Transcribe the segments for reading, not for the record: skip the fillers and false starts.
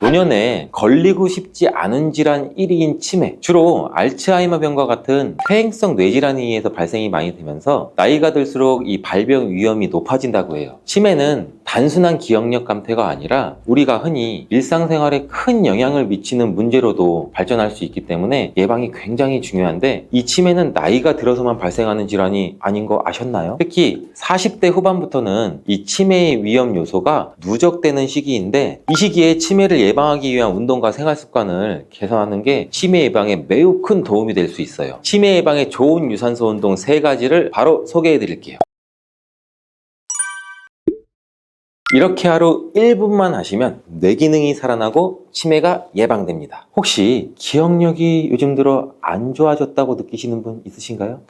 노년에 걸리고 싶지 않은 질환 1위인 치매, 주로 알츠하이머병과 같은 퇴행성 뇌질환에 의해서 발생이 많이 되면서 나이가 들수록 이 발병 위험이 높아진다고 해요. 치매는 단순한 기억력 감퇴가 아니라 우리가 흔히 일상생활에 큰 영향을 미치는 문제로도 발전할 수 있기 때문에 예방이 굉장히 중요한데, 이 치매는 나이가 들어서만 발생하는 질환이 아닌 거 아셨나요? 특히 40대 후반부터는 이 치매의 위험 요소가 누적되는 시기인데, 이 시기에 치매를 예방하기 위한 운동과 생활 습관을 개선하는 게 치매 예방에 매우 큰 도움이 될 수 있어요. 치매 예방에 좋은 유산소 운동 3가지를 바로 소개해 드릴게요. 이렇게 하루 1분만 하시면 뇌 기능이 살아나고 치매가 예방됩니다. 혹시 기억력이 요즘 들어 안 좋아졌다고 느끼시는 분 있으신가요?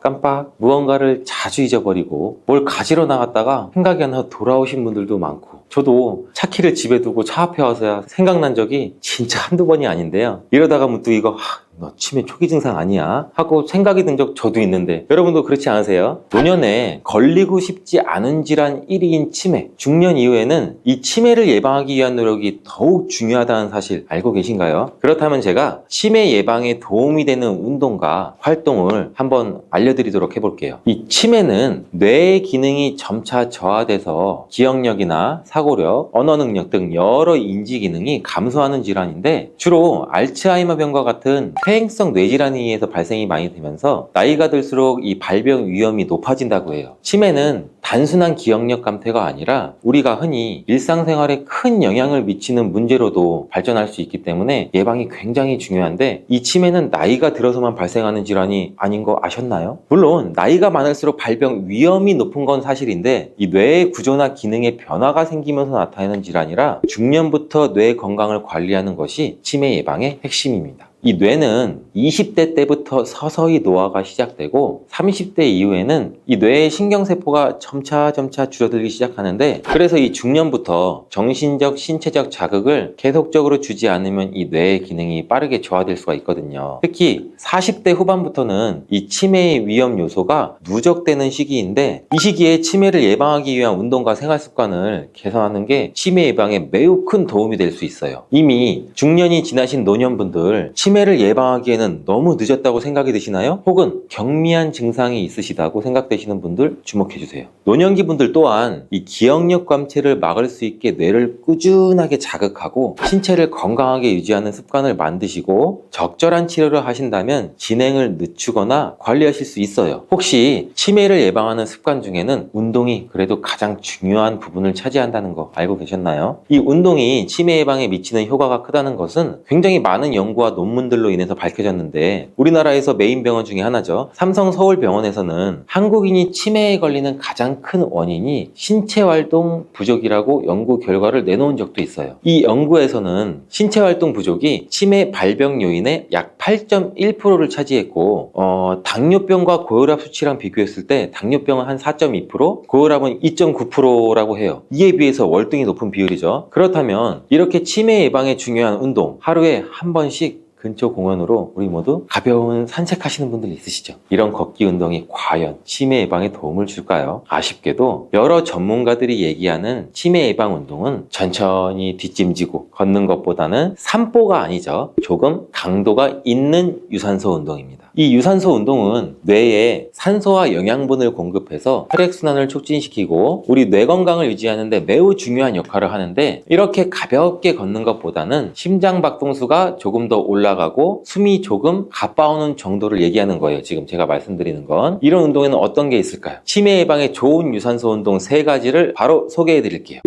깜빡 무언가를 자주 잊어버리고 뭘 가지러 나갔다가 생각이 안 나서 돌아오신 분들도 많고, 저도 차 키를 집에 두고 차 앞에 와서야 생각난 적이 진짜 한두 번이 아닌데요. 이러다가 문득 이거 너 치매 초기 증상 아니야? 하고 생각이 든 적 저도 있는데, 여러분도 그렇지 않으세요? 노년에 걸리고 싶지 않은 질환 1위인 치매, 중년 이후에는 이 치매를 예방하기 위한 노력이 더욱 중요하다는 사실 알고 계신가요? 그렇다면 제가 치매 예방에 도움이 되는 운동과 활동을 한번 알려드리도록 해볼게요. 이 치매는 뇌의 기능이 점차 저하돼서 기억력이나 사고력, 언어 능력 등 여러 인지 기능이 감소하는 질환인데, 주로 알츠하이머병과 같은 퇴행성 뇌질환에 의해서 발생이 많이 되면서 나이가 들수록 이 발병 위험이 높아진다고 해요. 치매는 단순한 기억력 감퇴가 아니라 우리가 흔히 일상생활에 큰 영향을 미치는 문제로도 발전할 수 있기 때문에 예방이 굉장히 중요한데, 이 치매는 나이가 들어서만 발생하는 질환이 아닌 거 아셨나요? 물론 나이가 많을수록 발병 위험이 높은 건 사실인데, 이 뇌의 구조나 기능에 변화가 생기면서 나타나는 질환이라 중년부터 뇌 건강을 관리하는 것이 치매 예방의 핵심입니다. 이 뇌는 20대 때부터 서서히 노화가 시작되고 30대 이후에는 이 뇌의 신경세포가 점차 줄어들기 시작하는데, 그래서 이 중년부터 정신적, 신체적 자극을 계속적으로 주지 않으면 이 뇌의 기능이 빠르게 저하될 수가 있거든요. 특히 40대 후반부터는 이 치매의 위험 요소가 누적되는 시기인데, 이 시기에 치매를 예방하기 위한 운동과 생활 습관을 개선하는 게 치매 예방에 매우 큰 도움이 될 수 있어요. 이미 중년이 지나신 노년분들, 치매를 예방하기에는 너무 늦었다고 생각이 드시나요? 혹은 경미한 증상이 있으시다고 생각되시는 분들 주목해주세요. 노년기 분들 또한 이 기억력 감퇴를 막을 수 있게 뇌를 꾸준하게 자극하고 신체를 건강하게 유지하는 습관을 만드시고 적절한 치료를 하신다면 진행을 늦추거나 관리하실 수 있어요. 혹시 치매를 예방하는 습관 중에는 운동이 그래도 가장 중요한 부분을 차지한다는 거 알고 계셨나요? 이 운동이 치매 예방에 미치는 효과가 크다는 것은 굉장히 많은 연구와 논문들로 인해서 밝혀졌는데, 우리나라에서 메인 병원 중에 하나죠. 삼성서울병원에서는 한국인이 치매에 걸리는 가장 큰 원인이 신체활동 부족이라고 연구 결과를 내놓은 적도 있어요. 이 연구에서는 신체활동 부족이 치매 발병 요인의 약 8.1%를 차지했고, 당뇨병과 고혈압 수치랑 비교했을 때 당뇨병은 한 4.2%, 고혈압은 2.9%라고 해요. 이에 비해서 월등히 높은 비율이죠. 그렇다면 이렇게 치매 예방에 중요한 운동, 하루에 한 번씩 근처 공원으로 우리 모두 가벼운 산책하시는 분들 있으시죠? 이런 걷기 운동이 과연 치매 예방에 도움을 줄까요? 아쉽게도 여러 전문가들이 얘기하는 치매 예방 운동은 천천히 뒷짐지고 걷는 것보다는 산보가 아니죠. 조금 강도가 있는 유산소 운동입니다. 이 유산소 운동은 뇌에 산소와 영양분을 공급해서 혈액순환을 촉진시키고 우리 뇌 건강을 유지하는 데 매우 중요한 역할을 하는데, 이렇게 가볍게 걷는 것보다는 심장 박동수가 조금 더 올라가고 숨이 조금 가빠오는 정도를 얘기하는 거예요. 지금 제가 말씀드리는 건. 이런 운동에는 어떤 게 있을까요? 치매 예방에 좋은 유산소 운동 3가지를 바로 소개해 드릴게요.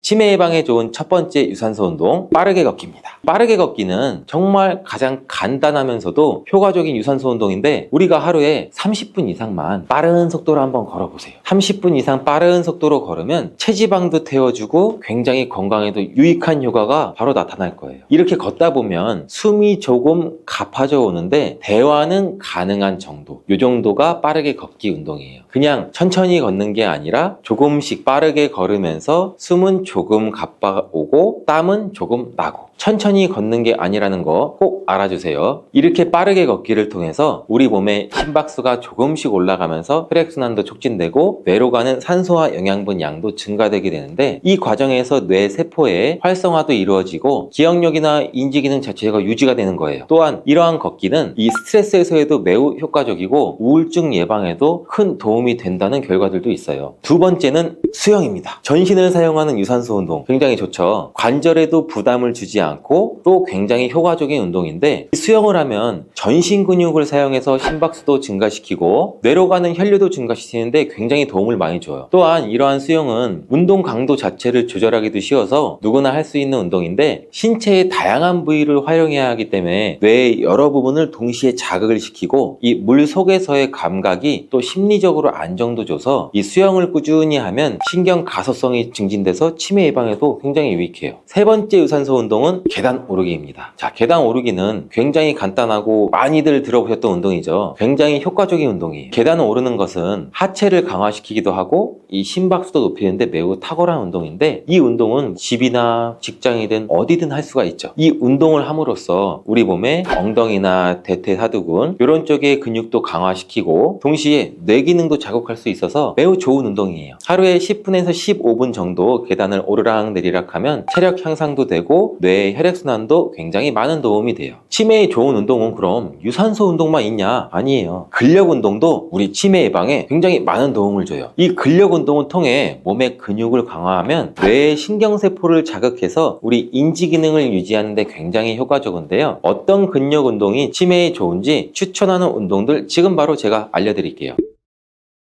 치매 예방에 좋은 첫 번째 유산소 운동, 빠르게 걷기입니다. 빠르게 걷기는 정말 가장 간단하면서도 효과적인 유산소 운동인데, 우리가 하루에 30분 이상만 빠른 속도로 한번 걸어보세요. 30분 이상 빠른 속도로 걸으면 체지방도 태워주고 굉장히 건강에도 유익한 효과가 바로 나타날 거예요. 이렇게 걷다 보면 숨이 조금 가파져 오는데 대화는 가능한 정도, 이 정도가 빠르게 걷기 운동이에요. 그냥 천천히 걷는 게 아니라 조금씩 빠르게 걸으면서 숨은 조금 가빠오고 땀은 조금 나고, 천천히 걷는 게 아니라는 거 꼭 알아주세요. 이렇게 빠르게 걷기를 통해서 우리 몸의 심박수가 조금씩 올라가면서 혈액순환도 촉진되고 뇌로 가는 산소와 영양분 양도 증가되게 되는데, 이 과정에서 뇌 세포의 활성화도 이루어지고 기억력이나 인지기능 자체가 유지가 되는 거예요. 또한 이러한 걷기는 이 스트레스 해소에도 매우 효과적이고 우울증 예방에도 큰 도움이 된다는 결과들도 있어요. 두 번째는 수영입니다. 전신을 사용하는 유산소 운동 굉장히 좋죠. 관절에도 부담을 주지 않고 또 굉장히 효과적인 운동인데, 수영을 하면 전신 근육을 사용해서 심박수도 증가시키고 뇌로 가는 혈류도 증가시키는데 굉장히 도움을 많이 줘요. 또한 이러한 수영은 운동 강도 자체를 조절하기도 쉬워서 누구나 할 수 있는 운동인데, 신체의 다양한 부위를 활용해야 하기 때문에 뇌의 여러 부분을 동시에 자극을 시키고 이 물 속에서의 감각이 또 심리적으로 안정도 줘서 이 수영을 꾸준히 하면 신경 가소성이 증진돼서 치매 예방에도 굉장히 유익해요. 세 번째 유산소 운동은 계단 오르기입니다. 자, 계단 오르기는 굉장히 간단하고 많이들 들어보셨던 운동이죠. 굉장히 효과적인 운동이에요. 계단 오르는 것은 하체를 강화시키기도 하고 이 심박수도 높이는데 매우 탁월한 운동인데, 이 운동은 집이나 직장이든 어디든 할 수가 있죠. 이 운동을 함으로써 우리 몸의 엉덩이나 대퇴사두근 이런 쪽의 근육도 강화시키고 동시에 뇌 기능도 자극할 수 있어서 매우 좋은 운동이에요. 하루에 10분에서 15분 정도 계단을 오르락 내리락 하면 체력 향상도 되고 뇌의 혈액순환도 굉장히 많은 도움이 돼요. 치매에 좋은 운동은 그럼 유산소 운동만 있냐? 아니에요. 근력 운동도 우리 치매 예방에 굉장히 많은 도움을 줘요. 이 근력 운동을 통해 몸의 근육을 강화하면 뇌의 신경세포를 자극해서 우리 인지 기능을 유지하는 데 굉장히 효과적인데요. 어떤 근력 운동이 치매에 좋은지 추천하는 운동들 지금 바로 제가 알려드릴게요.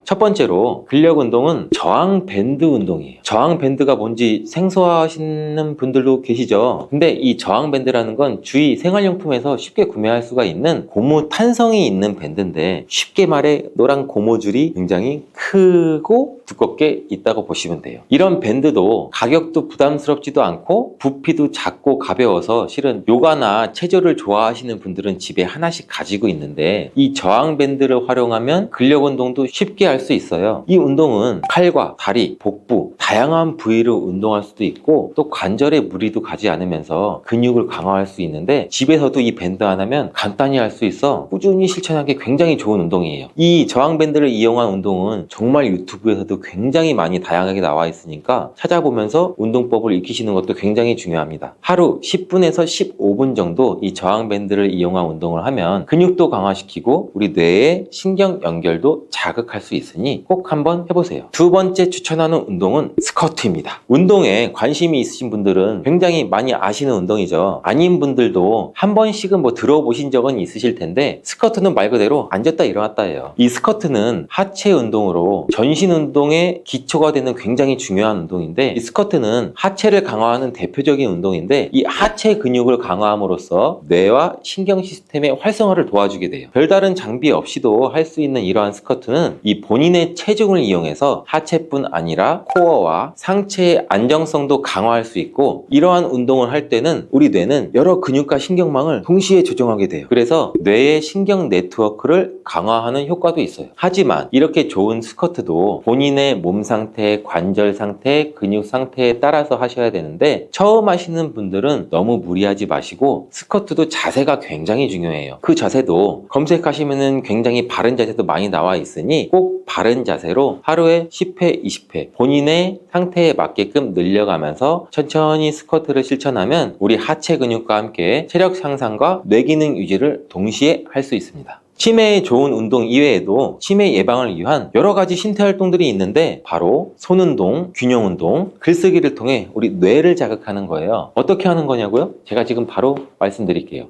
첫 번째로 근력 운동은 저항 밴드 운동이에요. 저항 밴드가 뭔지 생소하시는 분들도 계시죠. 근데 이 저항 밴드라는 건 주위 생활용품에서 쉽게 구매할 수가 있는 고무 탄성이 있는 밴드인데, 쉽게 말해 노란 고무줄이 굉장히 크고 두껍게 있다고 보시면 돼요. 이런 밴드도 가격도 부담스럽지도 않고 부피도 작고 가벼워서 실은 요가나 체조를 좋아하시는 분들은 집에 하나씩 가지고 있는데, 이 저항 밴드를 활용하면 근력 운동도 쉽게 할 수 있어요. 이 운동은 팔과 다리, 복부 다양한 부위로 운동할 수도 있고 또 관절에 무리도 가지 않으면서 근육을 강화할 수 있는데, 집에서도 이 밴드 하나면 간단히 할 수 있어 꾸준히 실천하기 굉장히 좋은 운동이에요. 이 저항 밴드를 이용한 운동은 정말 유튜브에서도 굉장히 많이 다양하게 나와 있으니까 찾아보면서 운동법을 익히시는 것도 굉장히 중요합니다. 하루 10분에서 15분 정도 이 저항 밴드를 이용한 운동을 하면 근육도 강화시키고 우리 뇌의 신경 연결도 자극할 수 있으니 꼭 한번 해보세요. 두 번째 추천하는 운동은 스쿼트입니다. 운동에 관심이 있으신 분들은 굉장히 많이 아시는 운동이죠. 아닌 분들도 한 번씩은 들어보신 적은 있으실 텐데, 스쿼트는 말 그대로 앉았다 일어났다예요. 이 스쿼트는 하체 운동으로 전신 운동의 기초가 되는 굉장히 중요한 운동인데, 이 스쿼트는 하체를 강화하는 대표적인 운동인데, 이 하체 근육을 강화함으로써 뇌와 신경 시스템의 활성화를 도와주게 돼요. 별다른 장비 없이도 할 수 있는 이러한 스쿼트는 이 본인의 체중을 이용해서 하체뿐 아니라 코어와 상체의 안정성도 강화할 수 있고, 이러한 운동을 할 때는 우리 뇌는 여러 근육과 신경망을 동시에 조정하게 돼요. 그래서 뇌의 신경 네트워크를 강화하는 효과도 있어요. 하지만 이렇게 좋은 스쿼트도 본인의 몸 상태, 관절 상태, 근육 상태에 따라서 하셔야 되는데, 처음 하시는 분들은 너무 무리하지 마시고 스쿼트도 자세가 굉장히 중요해요. 그 자세도 검색하시면은 굉장히 바른 자세도 많이 나와 있으니 꼭 바른 자세로 하루에 10회, 20회 본인의 상태에 맞게끔 늘려가면서 천천히 스쿼트를 실천하면 우리 하체 근육과 함께 체력 향상과 뇌 기능 유지를 동시에 할 수 있습니다. 치매에 좋은 운동 이외에도 치매 예방을 위한 여러 가지 신체 활동들이 있는데, 바로 손운동, 균형운동, 글쓰기를 통해 우리 뇌를 자극하는 거예요. 어떻게 하는 거냐고요? 제가 지금 바로 말씀드릴게요.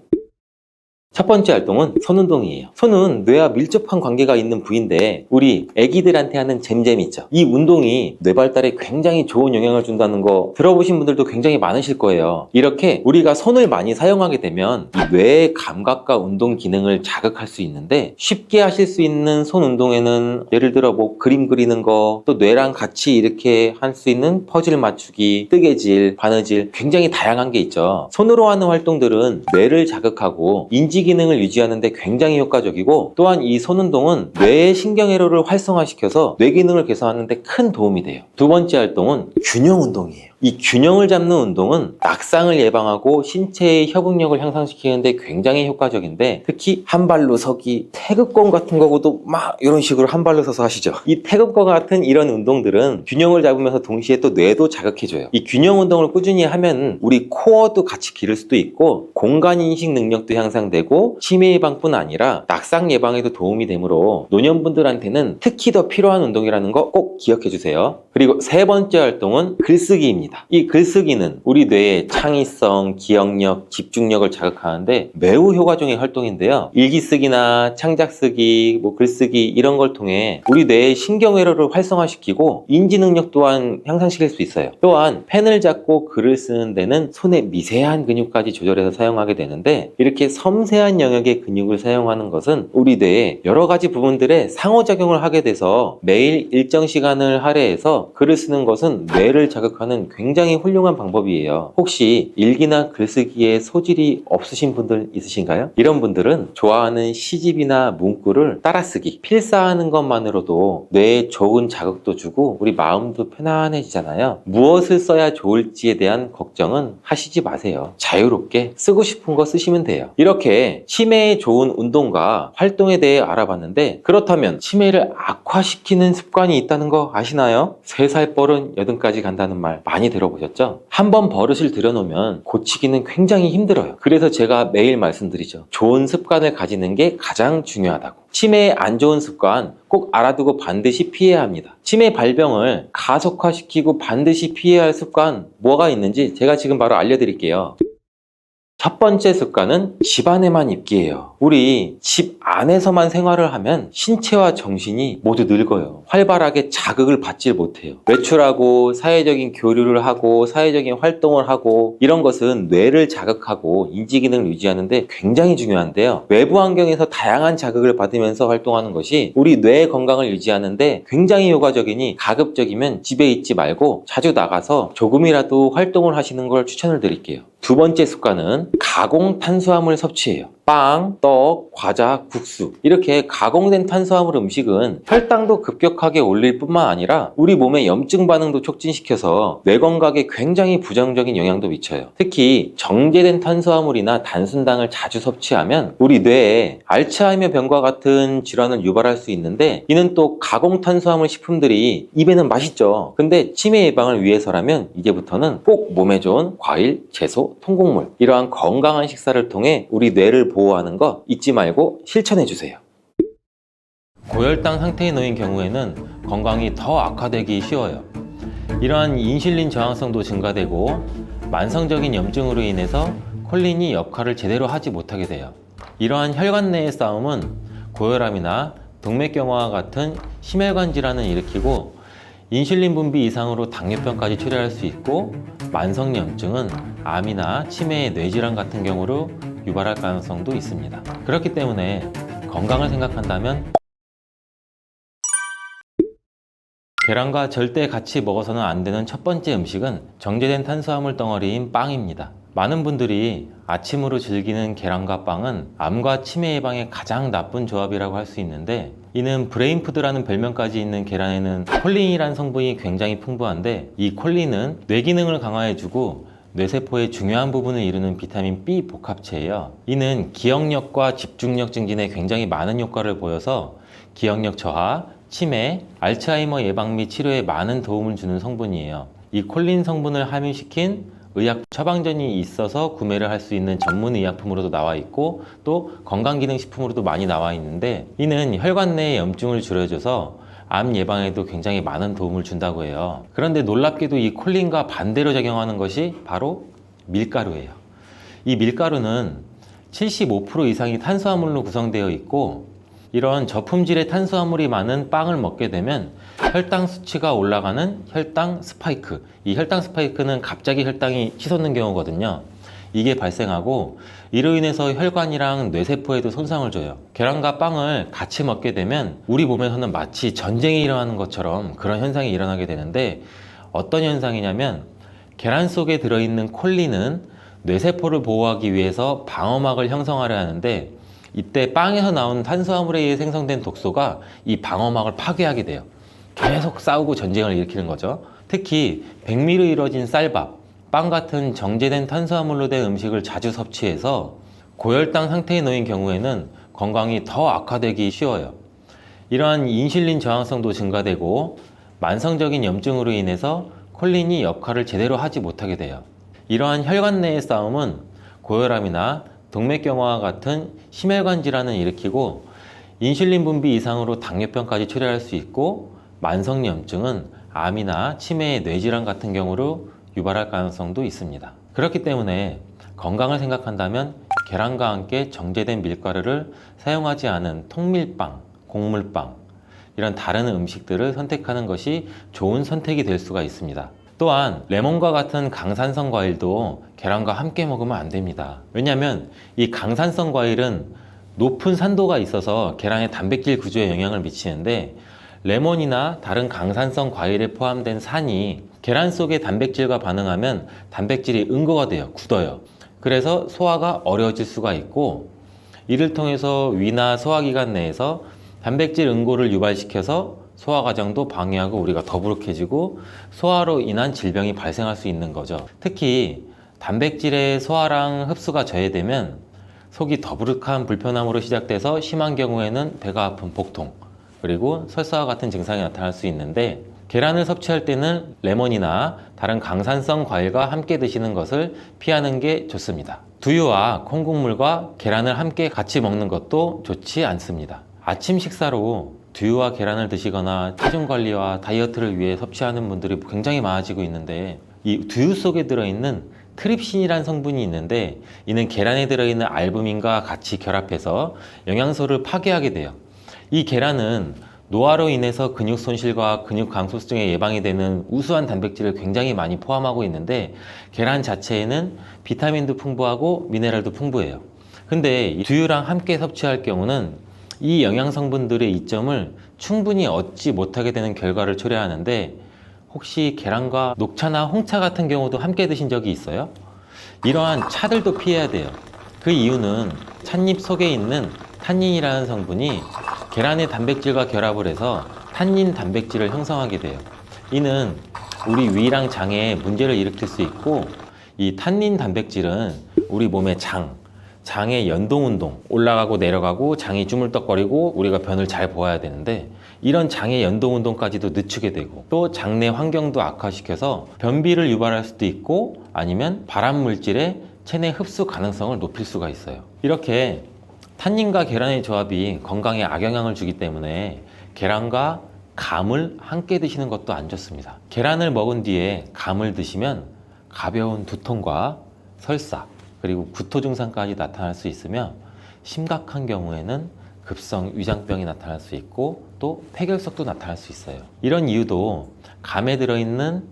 첫 번째 활동은 손운동이에요. 손은 뇌와 밀접한 관계가 있는 부위인데, 우리 애기들한테 하는 잼잼 있죠. 이 운동이 뇌 발달에 굉장히 좋은 영향을 준다는 거 들어보신 분들도 굉장히 많으실 거예요. 이렇게 우리가 손을 많이 사용하게 되면 이 뇌의 감각과 운동 기능을 자극할 수 있는데, 쉽게 하실 수 있는 손 운동에는 예를 들어 그림 그리는 거, 또 뇌랑 같이 이렇게 할 수 있는 퍼즐 맞추기, 뜨개질, 바느질, 굉장히 다양한 게 있죠. 손으로 하는 활동들은 뇌를 자극하고 인지 기능을 유지하는 데 굉장히 효과적이고, 또한 이 손운동은 뇌의 신경회로를 활성화시켜서 뇌 기능을 개선하는 데 큰 도움이 돼요. 두 번째 활동은 균형 운동이에요. 이 균형을 잡는 운동은 낙상을 예방하고 신체의 협응력을 향상시키는데 굉장히 효과적인데, 특히 한 발로 서기, 태극권 같은 거고도 막 이런 식으로 한 발로 서서 하시죠. 이 태극권 같은 이런 운동들은 균형을 잡으면서 동시에 또 뇌도 자극해줘요. 이 균형 운동을 꾸준히 하면 우리 코어도 같이 기를 수도 있고 공간인식 능력도 향상되고 치매 예방뿐 아니라 낙상 예방에도 도움이 되므로 노년분들한테는 특히 더 필요한 운동이라는 거 꼭 기억해 주세요. 그리고 세 번째 활동은 글쓰기입니다. 이 글쓰기는 우리 뇌의 창의성, 기억력, 집중력을 자극하는데 매우 효과적인 활동인데요. 일기 쓰기나 창작 쓰기, 글쓰기 이런 걸 통해 우리 뇌의 신경회로를 활성화시키고 인지 능력 또한 향상시킬 수 있어요. 또한 펜을 잡고 글을 쓰는 데는 손의 미세한 근육까지 조절해서 사용하게 되는데, 이렇게 섬세한 영역의 근육을 사용하는 것은 우리 뇌의 여러 가지 부분들에 상호작용을 하게 돼서 매일 일정 시간을 할애해서 글을 쓰는 것은 뇌를 자극하는 굉장히 훌륭한 방법이에요. 혹시 일기나 글쓰기에 소질이 없으신 분들 있으신가요? 이런 분들은 좋아하는 시집이나 문구를 따라쓰기, 필사하는 것만으로도 뇌에 좋은 자극도 주고 우리 마음도 편안해지잖아요. 무엇을 써야 좋을지에 대한 걱정은 하시지 마세요. 자유롭게 쓰고 싶은 거 쓰시면 돼요. 이렇게 치매에 좋은 운동과 활동에 대해 알아봤는데, 그렇다면 치매를 악화시키는 습관이 있다는 거 아시나요? 3살 버른 8까지 간다는 말 많이 들어보셨죠? 한번 버릇을 들여놓으면 고치기는 굉장히 힘들어요. 그래서 제가 매일 말씀드리죠. 좋은 습관을 가지는 게 가장 중요하다고. 치매의 안 좋은 습관 꼭 알아두고 반드시 피해야 합니다. 치매 발병을 가속화시키고 반드시 피해야 할 습관 뭐가 있는지 제가 지금 바로 알려드릴게요. 첫 번째 습관은 집 안에만 있기예요. 우리 집 안에서만 생활을 하면 신체와 정신이 모두 늙어요. 활발하게 자극을 받질 못해요. 외출하고 사회적인 교류를 하고 사회적인 활동을 하고 이런 것은 뇌를 자극하고 인지기능을 유지하는데 굉장히 중요한데요. 외부 환경에서 다양한 자극을 받으면서 활동하는 것이 우리 뇌 건강을 유지하는데 굉장히 효과적이니 가급적이면 집에 있지 말고 자주 나가서 조금이라도 활동을 하시는 걸 추천을 드릴게요. 두 번째 습관은 가공 탄수화물 섭취예요. 빵, 떡, 과자, 국수 이렇게 가공된 탄수화물 음식은 혈당도 급격하게 올릴 뿐만 아니라 우리 몸의 염증 반응도 촉진시켜서 뇌 건강에 굉장히 부정적인 영향도 미쳐요. 특히 정제된 탄수화물이나 단순당을 자주 섭취하면 우리 뇌에 알츠하이머 병과 같은 질환을 유발할 수 있는데, 이는 또 가공 탄수화물 식품들이 입에는 맛있죠. 근데 치매 예방을 위해서라면 이제부터는 꼭 몸에 좋은 과일, 채소, 통곡물 이러한 건강한 식사를 통해 우리 뇌를 보호하는 거 잊지 말고 실천해 주세요. 고혈당 상태에 놓인 경우에는 건강이 더 악화되기 쉬워요. 이러한 인슐린 저항성도 증가되고 만성적인 염증으로 인해서 콜린이 역할을 제대로 하지 못하게 돼요. 이러한 혈관 내의 싸움은 고혈압이나 동맥경화와 같은 심혈관 질환을 일으키고 인슐린 분비 이상으로 당뇨병까지 초래할 수 있고, 만성염증은 암이나 치매의 뇌질환 같은 경우로 유발할 가능성도 있습니다. 그렇기 때문에 건강을 생각한다면 계란과 절대 같이 먹어서는 안 되는 첫 번째 음식은 정제된 탄수화물 덩어리인 빵입니다. 많은 분들이 아침으로 즐기는 계란과 빵은 암과 치매 예방에 가장 나쁜 조합이라고 할 수 있는데, 이는 브레인푸드라는 별명까지 있는 계란에는 콜린이라는 성분이 굉장히 풍부한데, 이 콜린은 뇌 기능을 강화해주고 뇌세포의 중요한 부분을 이루는 비타민 B 복합체예요. 이는 기억력과 집중력 증진에 굉장히 많은 효과를 보여서 기억력 저하, 치매, 알츠하이머 예방 및 치료에 많은 도움을 주는 성분이에요. 이 콜린 성분을 함유시킨 의약 처방전이 있어서 구매를 할 수 있는 전문 의약품으로도 나와 있고, 또 건강기능식품으로도 많이 나와 있는데, 이는 혈관 내의 염증을 줄여줘서 암 예방에도 굉장히 많은 도움을 준다고 해요. 그런데 놀랍게도 이 콜린과 반대로 작용하는 것이 바로 밀가루예요. 이 밀가루는 75% 이상이 탄수화물로 구성되어 있고, 이런 저품질의 탄수화물이 많은 빵을 먹게 되면 혈당 수치가 올라가는 혈당 스파이크, 이 혈당 스파이크는 갑자기 혈당이 치솟는 경우거든요. 이게 발생하고 이로 인해서 혈관이랑 뇌세포에도 손상을 줘요. 계란과 빵을 같이 먹게 되면 우리 몸에서는 마치 전쟁이 일어나는 것처럼 그런 현상이 일어나게 되는데, 어떤 현상이냐면 계란 속에 들어있는 콜린은 뇌세포를 보호하기 위해서 방어막을 형성하려 하는데, 이때 빵에서 나온 탄수화물에 의해 생성된 독소가 이 방어막을 파괴하게 돼요. 계속 싸우고 전쟁을 일으키는 거죠. 특히 백미로 이루어진 쌀밥, 빵 같은 정제된 탄수화물로 된 음식을 자주 섭취해서 고혈당 상태에 놓인 경우에는 건강이 더 악화되기 쉬워요. 이러한 인슐린 저항성도 증가되고 만성적인 염증으로 인해서 콜린이 역할을 제대로 하지 못하게 돼요. 이러한 혈관 내의 싸움은 고혈압이나 동맥경화와 같은 심혈관 질환을 일으키고 인슐린 분비 이상으로 당뇨병까지 초래할 수 있고 만성염증은 암이나 치매의 뇌질환 같은 경우로 유발할 가능성도 있습니다. 그렇기 때문에 건강을 생각한다면 계란과 함께 정제된 밀가루를 사용하지 않은 통밀빵, 곡물빵 이런 다른 음식들을 선택하는 것이 좋은 선택이 될 수가 있습니다. 또한 레몬과 같은 강산성 과일도 계란과 함께 먹으면 안 됩니다. 왜냐하면 이 강산성 과일은 높은 산도가 있어서 계란의 단백질 구조에 영향을 미치는데 레몬이나 다른 강산성 과일에 포함된 산이 계란 속의 단백질과 반응하면 단백질이 응고가 돼요. 굳어요. 그래서 소화가 어려워질 수가 있고 이를 통해서 위나 소화기관 내에서 단백질 응고를 유발시켜서 소화 과정도 방해하고 우리가 더부룩해지고 소화로 인한 질병이 발생할 수 있는 거죠. 특히 단백질의 소화랑 흡수가 저해되면 속이 더부룩한 불편함으로 시작돼서 심한 경우에는 배가 아픈 복통 그리고 설사와 같은 증상이 나타날 수 있는데 계란을 섭취할 때는 레몬이나 다른 강산성 과일과 함께 드시는 것을 피하는 게 좋습니다. 두유와 콩국물과 계란을 함께 같이 먹는 것도 좋지 않습니다. 아침 식사로 두유와 계란을 드시거나 체중 관리와 다이어트를 위해 섭취하는 분들이 굉장히 많아지고 있는데 이 두유 속에 들어있는 트립신이라는 성분이 있는데 이는 계란에 들어있는 알부민과 같이 결합해서 영양소를 파괴하게 돼요. 이 계란은 노화로 인해서 근육 손실과 근육 감소증에 예방이 되는 우수한 단백질을 굉장히 많이 포함하고 있는데 계란 자체에는 비타민도 풍부하고 미네랄도 풍부해요. 근데 이 두유랑 함께 섭취할 경우는 이 영양 성분들의 이점을 충분히 얻지 못하게 되는 결과를 초래하는데 혹시 계란과 녹차나 홍차 같은 경우도 함께 드신 적이 있어요? 이러한 차들도 피해야 돼요. 그 이유는 찻잎 속에 있는 탄닌이라는 성분이 계란의 단백질과 결합을 해서 탄닌 단백질을 형성하게 돼요. 이는 우리 위랑 장에 문제를 일으킬 수 있고 이 탄닌 단백질은 우리 몸의 장의 연동운동 올라가고 내려가고 장이 주물떡거리고 우리가 변을 잘 보아야 되는데 이런 장의 연동운동까지도 늦추게 되고 또 장내 환경도 악화시켜서 변비를 유발할 수도 있고 아니면 발암물질의 체내 흡수 가능성을 높일 수가 있어요. 이렇게 탄닌과 계란의 조합이 건강에 악영향을 주기 때문에 계란과 감을 함께 드시는 것도 안 좋습니다. 계란을 먹은 뒤에 감을 드시면 가벼운 두통과 설사 그리고 구토 증상까지 나타날 수 있으며 심각한 경우에는 급성 위장병이 나타날 수 있고 또 폐결석도 나타날 수 있어요. 이런 이유도 감에 들어있는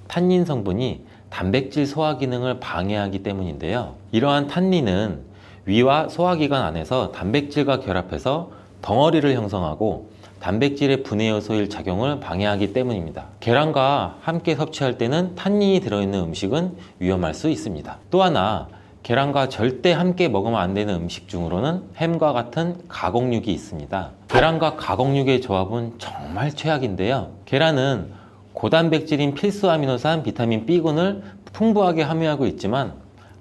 탄닌 성분이 단백질 소화 기능을 방해하기 때문인데요. 이러한 탄닌은 위와 소화기관 안에서 단백질과 결합해서 덩어리를 형성하고 단백질의 분해 요소일 작용을 방해하기 때문입니다. 계란과 함께 섭취할 때는 탄닌이 들어있는 음식은 위험할 수 있습니다. 또 하나 계란과 절대 함께 먹으면 안 되는 음식 중으로는 햄과 같은 가공육이 있습니다. 계란과 가공육의 조합은 정말 최악인데요. 계란은 고단백질인 필수 아미노산 비타민 B군을 풍부하게 함유하고 있지만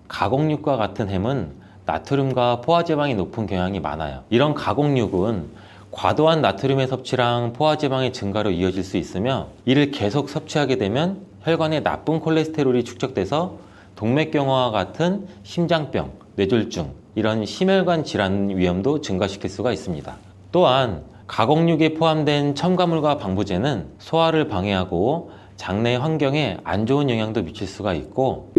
가공육과 같은 햄은 나트륨과 포화지방이 높은 경향이 많아요. 이런 가공육은 과도한 나트륨의 섭취랑 포화지방의 증가로 이어질 수 있으며 이를 계속 섭취하게 되면 혈관에 나쁜 콜레스테롤이 축적돼서 동맥경화와 같은 심장병, 뇌졸중 이런 심혈관 질환 위험도 증가시킬 수가 있습니다. 또한 가공육에 포함된 첨가물과 방부제는 소화를 방해하고 장내 환경에 안 좋은 영향도 미칠 수가 있고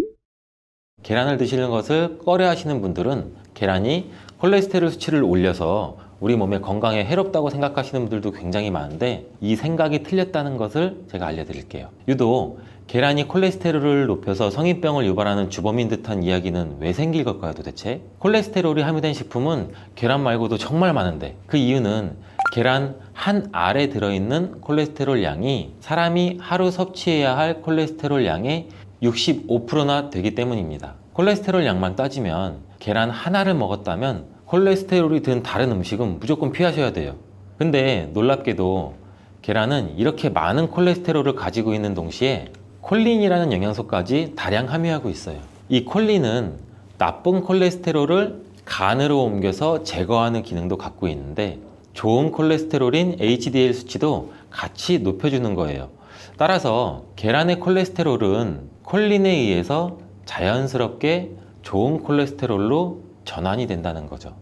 계란을 드시는 것을 꺼려 하시는 분들은 계란이 콜레스테롤 수치를 올려서 우리 몸의 건강에 해롭다고 생각하시는 분들도 굉장히 많은데 이 생각이 틀렸다는 것을 제가 알려드릴게요. 유독 계란이 콜레스테롤을 높여서 성인병을 유발하는 주범인 듯한 이야기는 왜 생길 걸까요 도대체? 콜레스테롤이 함유된 식품은 계란 말고도 정말 많은데 그 이유는 계란 한 알에 들어있는 콜레스테롤 양이 사람이 하루 섭취해야 할 콜레스테롤 양의 65%나 되기 때문입니다. 콜레스테롤 양만 따지면 계란 하나를 먹었다면 콜레스테롤이 든 다른 음식은 무조건 피하셔야 돼요. 근데 놀랍게도 계란은 이렇게 많은 콜레스테롤을 가지고 있는 동시에 콜린이라는 영양소까지 다량 함유하고 있어요. 이 콜린은 나쁜 콜레스테롤을 간으로 옮겨서 제거하는 기능도 갖고 있는데 좋은 콜레스테롤인 HDL 수치도 같이 높여주는 거예요. 따라서 계란의 콜레스테롤은 콜린에 의해서 자연스럽게 좋은 콜레스테롤로 전환이 된다는 거죠.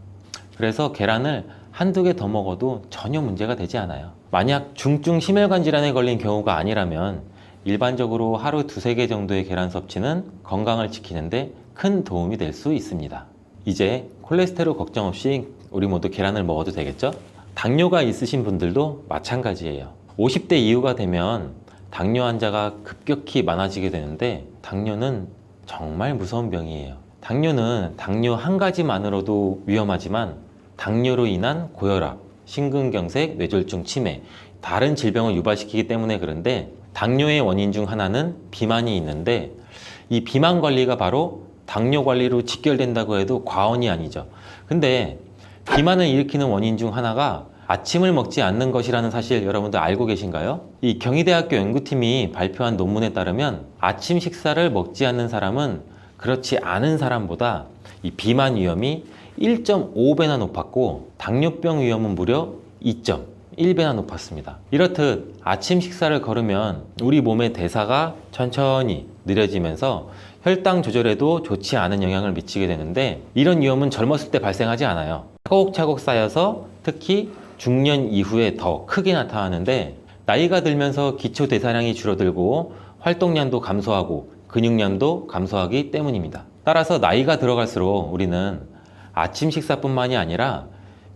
그래서 계란을 한두 개 더 먹어도 전혀 문제가 되지 않아요. 만약 중증 심혈관 질환에 걸린 경우가 아니라면 일반적으로 하루 두세 개 정도의 계란 섭취는 건강을 지키는데 큰 도움이 될 수 있습니다. 이제 콜레스테롤 걱정 없이 우리 모두 계란을 먹어도 되겠죠? 당뇨가 있으신 분들도 마찬가지예요. 50대 이후가 되면 당뇨 환자가 급격히 많아지게 되는데 당뇨는 정말 무서운 병이에요. 당뇨는 당뇨 한 가지만으로도 위험하지만 당뇨로 인한 고혈압, 심근경색, 뇌졸중, 치매, 다른 질병을 유발시키기 때문에 그런데 당뇨의 원인 중 하나는 비만이 있는데 이 비만 관리가 바로 당뇨 관리로 직결된다고 해도 과언이 아니죠. 근데 비만을 일으키는 원인 중 하나가 아침을 먹지 않는 것이라는 사실 여러분들 알고 계신가요? 이 경희대학교 연구팀이 발표한 논문에 따르면 아침 식사를 먹지 않는 사람은 그렇지 않은 사람보다 이 비만 위험이 1.5배나 높았고 당뇨병 위험은 무려 2.1배나 높았습니다. 이렇듯 아침 식사를 거르면 우리 몸의 대사가 천천히 느려지면서 혈당 조절에도 좋지 않은 영향을 미치게 되는데 이런 위험은 젊었을 때 발생하지 않아요. 차곡차곡 쌓여서 특히 중년 이후에 더 크게 나타나는데 나이가 들면서 기초 대사량이 줄어들고 활동량도 감소하고 근육량도 감소하기 때문입니다. 따라서 나이가 들어갈수록 우리는 아침 식사뿐만이 아니라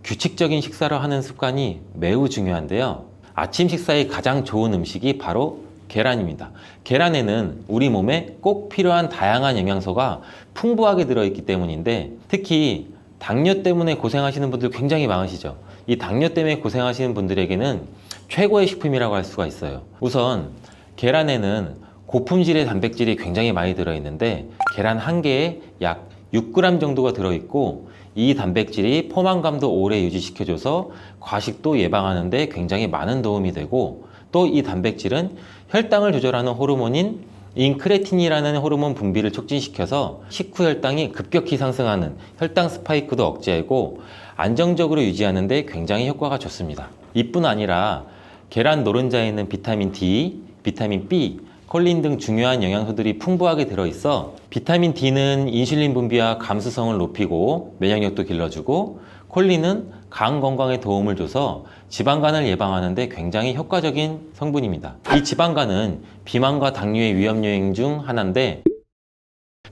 규칙적인 식사를 하는 습관이 매우 중요한데요. 아침 식사에 가장 좋은 음식이 바로 계란입니다. 계란에는 우리 몸에 꼭 필요한 다양한 영양소가 풍부하게 들어있기 때문인데 특히 당뇨 때문에 고생하시는 분들 굉장히 많으시죠. 이 당뇨 때문에 고생하시는 분들에게는 최고의 식품이라고 할 수가 있어요. 우선 계란에는 고품질의 단백질이 굉장히 많이 들어있는데 계란 한 개에 약 6g 정도가 들어있고 이 단백질이 포만감도 오래 유지시켜줘서 과식도 예방하는 데 굉장히 많은 도움이 되고 또 이 단백질은 혈당을 조절하는 호르몬인 인크레틴이라는 호르몬 분비를 촉진시켜서 식후 혈당이 급격히 상승하는 혈당 스파이크도 억제하고 안정적으로 유지하는 데 굉장히 효과가 좋습니다. 이뿐 아니라 계란 노른자에 있는 비타민 D, 비타민 B, 콜린 등 중요한 영양소들이 풍부하게 들어있어 비타민 D는 인슐린 분비와 감수성을 높이고 면역력도 길러주고 콜린은 간 건강에 도움을 줘서 지방간을 예방하는 데 굉장히 효과적인 성분입니다. 이 지방간은 비만과 당뇨의 위험 요인 중 하나인데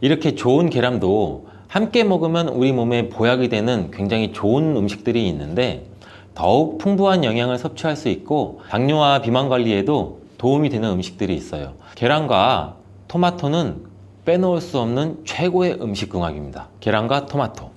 이렇게 좋은 계란도 함께 먹으면 우리 몸에 보약이 되는 굉장히 좋은 음식들이 있는데 더욱 풍부한 영양을 섭취할 수 있고 당뇨와 비만 관리에도 도움이 되는 음식들이 있어요. 계란과 토마토는 빼놓을 수 없는 최고의 음식 궁합입니다. 계란과 토마토.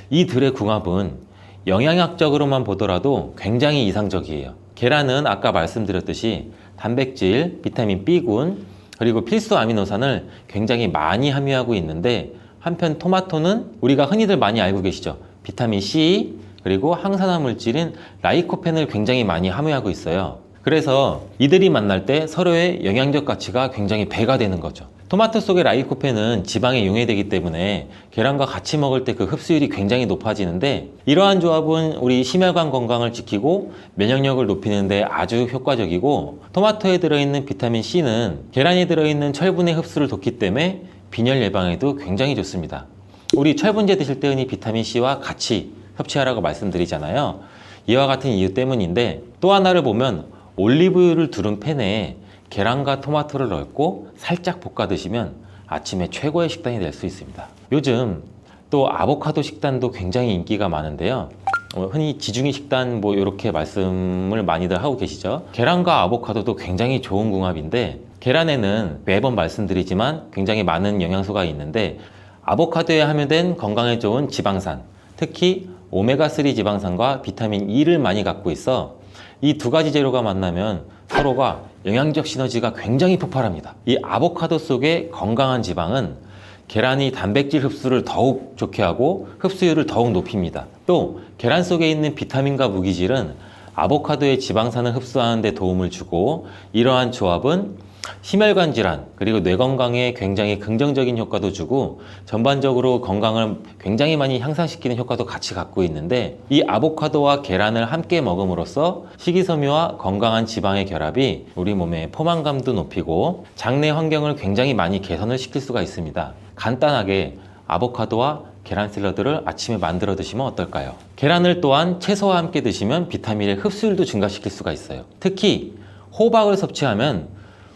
이 둘의 궁합은 영양학적으로만 보더라도 굉장히 이상적이에요. 계란은 아까 말씀드렸듯이 단백질, 비타민 B군, 그리고 필수 아미노산을 굉장히 많이 함유하고 있는데 한편 토마토는 우리가 흔히들 많이 알고 계시죠. 비타민 C, 그리고 항산화 물질인 라이코펜을 굉장히 많이 함유하고 있어요. 그래서 이들이 만날 때 서로의 영양적 가치가 굉장히 배가 되는 거죠. 토마토 속의 라이코펜은 지방에 용해되기 때문에 계란과 같이 먹을 때 그 흡수율이 굉장히 높아지는데 이러한 조합은 우리 심혈관 건강을 지키고 면역력을 높이는 데 아주 효과적이고 토마토에 들어있는 비타민 C는 계란에 들어있는 철분의 흡수를 돕기 때문에 빈혈 예방에도 굉장히 좋습니다. 우리 철분제 드실 때 흔히 비타민 C와 같이 섭취하라고 말씀드리잖아요. 이와 같은 이유 때문인데 또 하나를 보면 올리브유를 두른 팬에 계란과 토마토를 넣고 살짝 볶아 드시면 아침에 최고의 식단이 될 수 있습니다. 요즘 또 아보카도 식단도 굉장히 인기가 많은데요. 흔히 지중해 식단 이렇게 말씀을 많이들 하고 계시죠. 계란과 아보카도도 굉장히 좋은 궁합인데 계란에는 매번 말씀드리지만 굉장히 많은 영양소가 있는데 아보카도에 함유된 건강에 좋은 지방산, 특히 오메가3 지방산과 비타민 E를 많이 갖고 있어 이 두 가지 재료가 만나면 서로가 영양적 시너지가 굉장히 폭발합니다. 이 아보카도 속의 건강한 지방은 계란이 단백질 흡수를 더욱 좋게 하고 흡수율을 더욱 높입니다. 또 계란 속에 있는 비타민과 무기질은 아보카도의 지방산을 흡수하는 데 도움을 주고, 이러한 조합은 심혈관 질환 그리고 뇌 건강에 굉장히 긍정적인 효과도 주고 전반적으로 건강을 굉장히 많이 향상시키는 효과도 같이 갖고 있는데, 이 아보카도와 계란을 함께 먹음으로써 식이섬유와 건강한 지방의 결합이 우리 몸의 포만감도 높이고 장내 환경을 굉장히 많이 개선을 시킬 수가 있습니다. 간단하게 아보카도와 계란 샐러드를 아침에 만들어 드시면 어떨까요? 계란을 또한 채소와 함께 드시면 비타민의 흡수율도 증가시킬 수가 있어요. 특히 호박을 섭취하면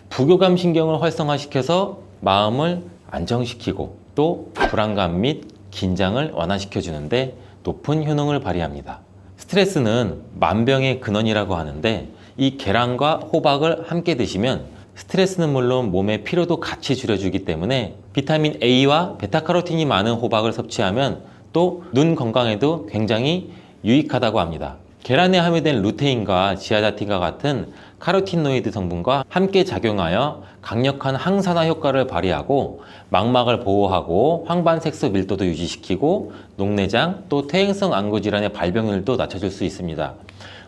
부교감 신경을 활성화시켜서 마음을 안정시키고 또 불안감 및 긴장을 완화시켜 주는데 높은 효능을 발휘합니다. 스트레스는 만병의 근원이라고 하는데, 이 계란과 호박을 함께 드시면 스트레스는 물론 몸의 피로도 같이 줄여주기 때문에 비타민 A와 베타카로틴이 많은 호박을 섭취하면 또 눈 건강에도 굉장히 유익하다고 합니다. 계란에 함유된 루테인과 지아자틴과 같은 카로티노이드 성분과 함께 작용하여 강력한 항산화 효과를 발휘하고 망막을 보호하고 황반색소 밀도도 유지시키고 녹내장 또 퇴행성 안구 질환의 발병률도 낮춰줄 수 있습니다.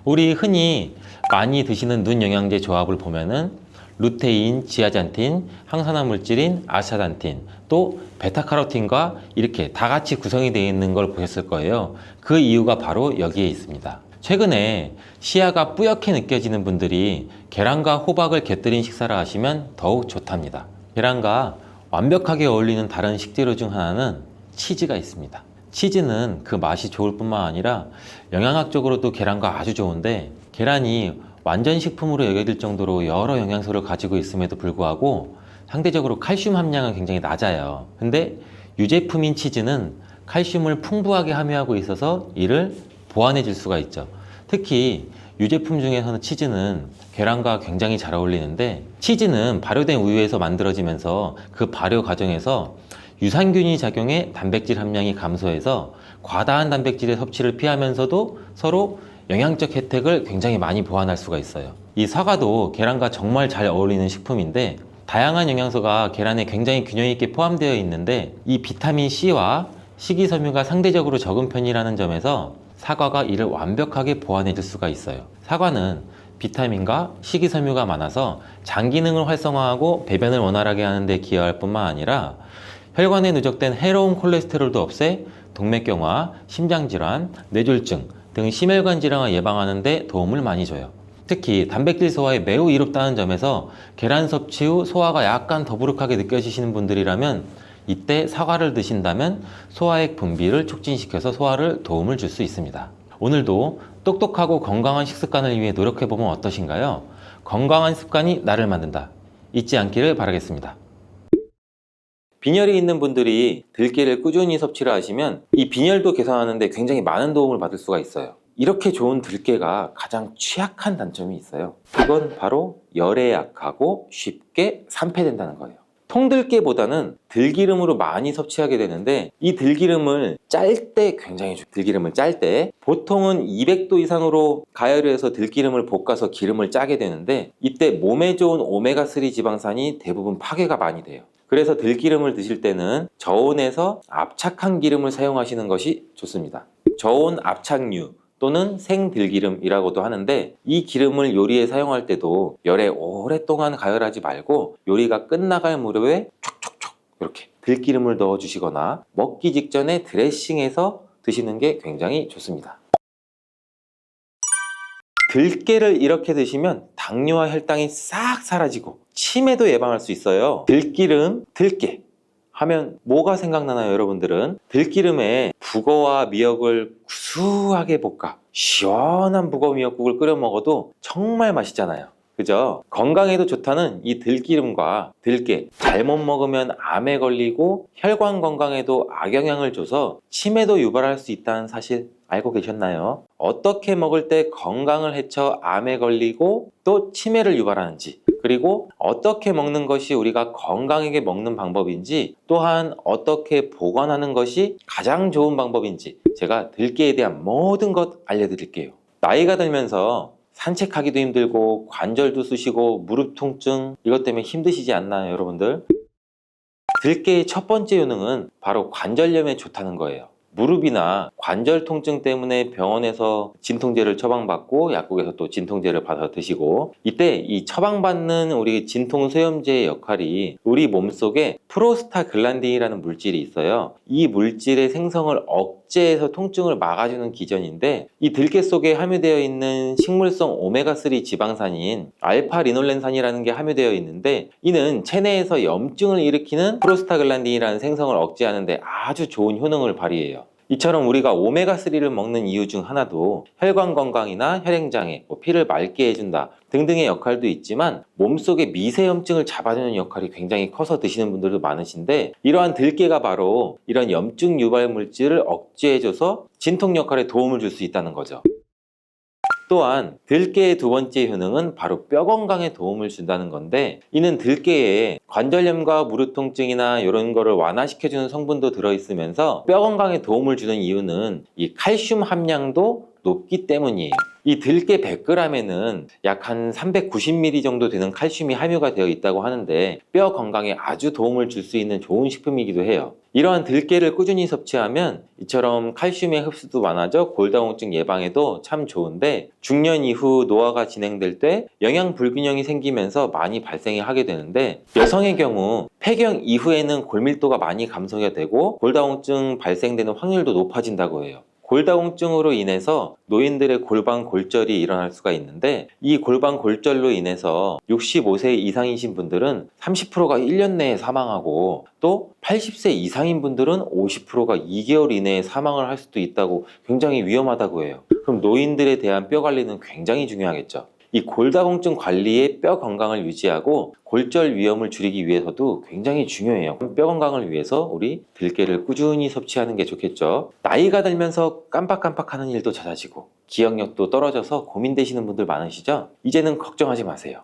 우리 흔히 많이 드시는 눈 영양제 조합을 보면은 루테인, 지아잔틴, 항산화 물질인 아스타잔틴, 또 베타카로틴과 이렇게 다 같이 구성이 되어 있는 걸 보셨을 거예요. 그 이유가 바로 여기에 있습니다. 최근에 시야가 뿌옇게 느껴지는 분들이 계란과 호박을 곁들인 식사를 하시면 더욱 좋답니다. 계란과 완벽하게 어울리는 다른 식재료 중 하나는 치즈가 있습니다. 치즈는 그 맛이 좋을 뿐만 아니라 영양학적으로도 계란과 아주 좋은데, 계란이 완전 식품으로 여겨질 정도로 여러 영양소를 가지고 있음에도 불구하고 상대적으로 칼슘 함량은 굉장히 낮아요. 근데 유제품인 치즈는 칼슘을 풍부하게 함유하고 있어서 이를 보완해 줄 수가 있죠. 특히 유제품 중에서는 치즈는 계란과 굉장히 잘 어울리는데, 치즈는 발효된 우유에서 만들어지면서 그 발효 과정에서 유산균이 작용해 단백질 함량이 감소해서 과다한 단백질의 섭취를 피하면서도 서로 영양적 혜택을 굉장히 많이 보완할 수가 있어요. 이 사과도 계란과 정말 잘 어울리는 식품인데, 다양한 영양소가 계란에 굉장히 균형 있게 포함되어 있는데, 이 비타민 C와 식이섬유가 상대적으로 적은 편이라는 점에서 사과가 이를 완벽하게 보완해 줄 수가 있어요. 사과는 비타민과 식이섬유가 많아서 장 기능을 활성화하고 배변을 원활하게 하는 데 기여할 뿐만 아니라 혈관에 누적된 해로운 콜레스테롤도 없애 동맥경화, 심장질환, 뇌졸중 등 심혈관 질환을 예방하는 데 도움을 많이 줘요. 특히 단백질 소화에 매우 이롭다는 점에서 계란 섭취 후 소화가 약간 더부룩하게 느껴지시는 분들이라면 이때 사과를 드신다면 소화액 분비를 촉진시켜서 소화를 도움을 줄 수 있습니다. 오늘도 똑똑하고 건강한 식습관을 위해 노력해보면 어떠신가요? 건강한 습관이 나를 만든다. 잊지 않기를 바라겠습니다. 빈혈이 있는 분들이 들깨를 꾸준히 섭취를 하시면 이 빈혈도 개선하는 데 굉장히 많은 도움을 받을 수가 있어요. 이렇게 좋은 들깨가 가장 취약한 단점이 있어요. 그건 바로 열에 약하고 쉽게 산패된다는 거예요. 통들깨보다는 들기름으로 많이 섭취하게 되는데, 이 들기름을 짤 때 굉장히 좋아요. 들기름을 짤 때 보통은 200도 이상으로 가열을 해서 들기름을 볶아서 기름을 짜게 되는데, 이때 몸에 좋은 오메가3 지방산이 대부분 파괴가 많이 돼요. 그래서 들기름을 드실 때는 저온에서 압착한 기름을 사용하시는 것이 좋습니다. 저온 압착유 또는 생들기름이라고도 하는데, 이 기름을 요리에 사용할 때도 열에 오랫동안 가열하지 말고 요리가 끝나갈 무렵에 촉촉촉 이렇게 들기름을 넣어 주시거나 먹기 직전에 드레싱해서 드시는 게 굉장히 좋습니다. 들깨를 이렇게 드시면 당뇨와 혈당이 싹 사라지고 치매도 예방할 수 있어요. 들기름, 들깨 하면 뭐가 생각나나요, 여러분들은? 들기름에 북어와 미역을 구수하게 볶아 시원한 북어 미역국을 끓여 먹어도 정말 맛있잖아요. 그죠? 건강에도 좋다는 이 들기름과 들깨, 잘못 먹으면 암에 걸리고 혈관 건강에도 악영향을 줘서 치매도 유발할 수 있다는 사실 알고 계셨나요? 어떻게 먹을 때 건강을 해쳐 암에 걸리고 또 치매를 유발하는지, 그리고 어떻게 먹는 것이 우리가 건강하게 먹는 방법인지, 또한 어떻게 보관하는 것이 가장 좋은 방법인지 제가 들깨에 대한 모든 것 알려드릴게요. 나이가 들면서 산책하기도 힘들고 관절도 쑤시고 무릎 통증, 이것 때문에 힘드시지 않나요, 여러분들? 들깨의 첫 번째 효능은 바로 관절염에 좋다는 거예요. 무릎이나 관절 통증 때문에 병원에서 진통제를 처방받고 약국에서 또 진통제를 받아 드시고, 이때 이 처방받는 우리 진통소염제의 역할이 우리 몸속에 프로스타글란딘이라는 물질이 있어요. 이 물질의 생성을 억제해서 통증을 막아주는 기전인데, 이 들깨 속에 함유되어 있는 식물성 오메가3 지방산인 알파리놀렌산이라는 게 함유되어 있는데, 이는 체내에서 염증을 일으키는 프로스타글란딘이라는 생성을 억제하는 데 아주 좋은 효능을 발휘해요. 이처럼 우리가 오메가3를 먹는 이유 중 하나도 혈관 건강이나 혈행장애, 피를 맑게 해준다 등등의 역할도 있지만, 몸속의 미세염증을 잡아주는 역할이 굉장히 커서 드시는 분들도 많으신데, 이러한 들깨가 바로 이런 염증 유발 물질을 억제해줘서 진통 역할에 도움을 줄 수 있다는 거죠. 또한 들깨의 두 번째 효능은 바로 뼈 건강에 도움을 준다는 건데, 이는 들깨에 관절염과 무릎 통증이나 이런 거를 완화시켜주는 성분도 들어있으면서 뼈 건강에 도움을 주는 이유는 이 칼슘 함량도 높기 때문이에요. 이 들깨 100g에는 약 한 390mg 정도 되는 칼슘이 함유가 되어 있다고 하는데, 뼈 건강에 아주 도움을 줄 수 있는 좋은 식품이기도 해요. 이러한 들깨를 꾸준히 섭취하면 이처럼 칼슘의 흡수도 많아져 골다공증 예방에도 참 좋은데, 중년 이후 노화가 진행될 때 영양 불균형이 생기면서 많이 발생이 하게 되는데, 여성의 경우 폐경 이후에는 골밀도가 많이 감소가 되고 골다공증 발생되는 확률도 높아진다고 해요. 골다공증으로 인해서 노인들의 골반 골절이 일어날 수가 있는데, 이 골반 골절로 인해서 65세 이상이신 분들은 30%가 1년 내에 사망하고, 또 80세 이상인 분들은 50%가 2개월 이내에 사망을 할 수도 있다고, 굉장히 위험하다고 해요. 그럼 노인들에 대한 뼈 관리는 굉장히 중요하겠죠. 이 골다공증 관리에 뼈 건강을 유지하고 골절 위험을 줄이기 위해서도 굉장히 중요해요. 뼈 건강을 위해서 우리 들깨를 꾸준히 섭취하는 게 좋겠죠. 나이가 들면서 깜빡깜빡하는 일도 잦아지고 기억력도 떨어져서 고민되시는 분들 많으시죠? 이제는 걱정하지 마세요.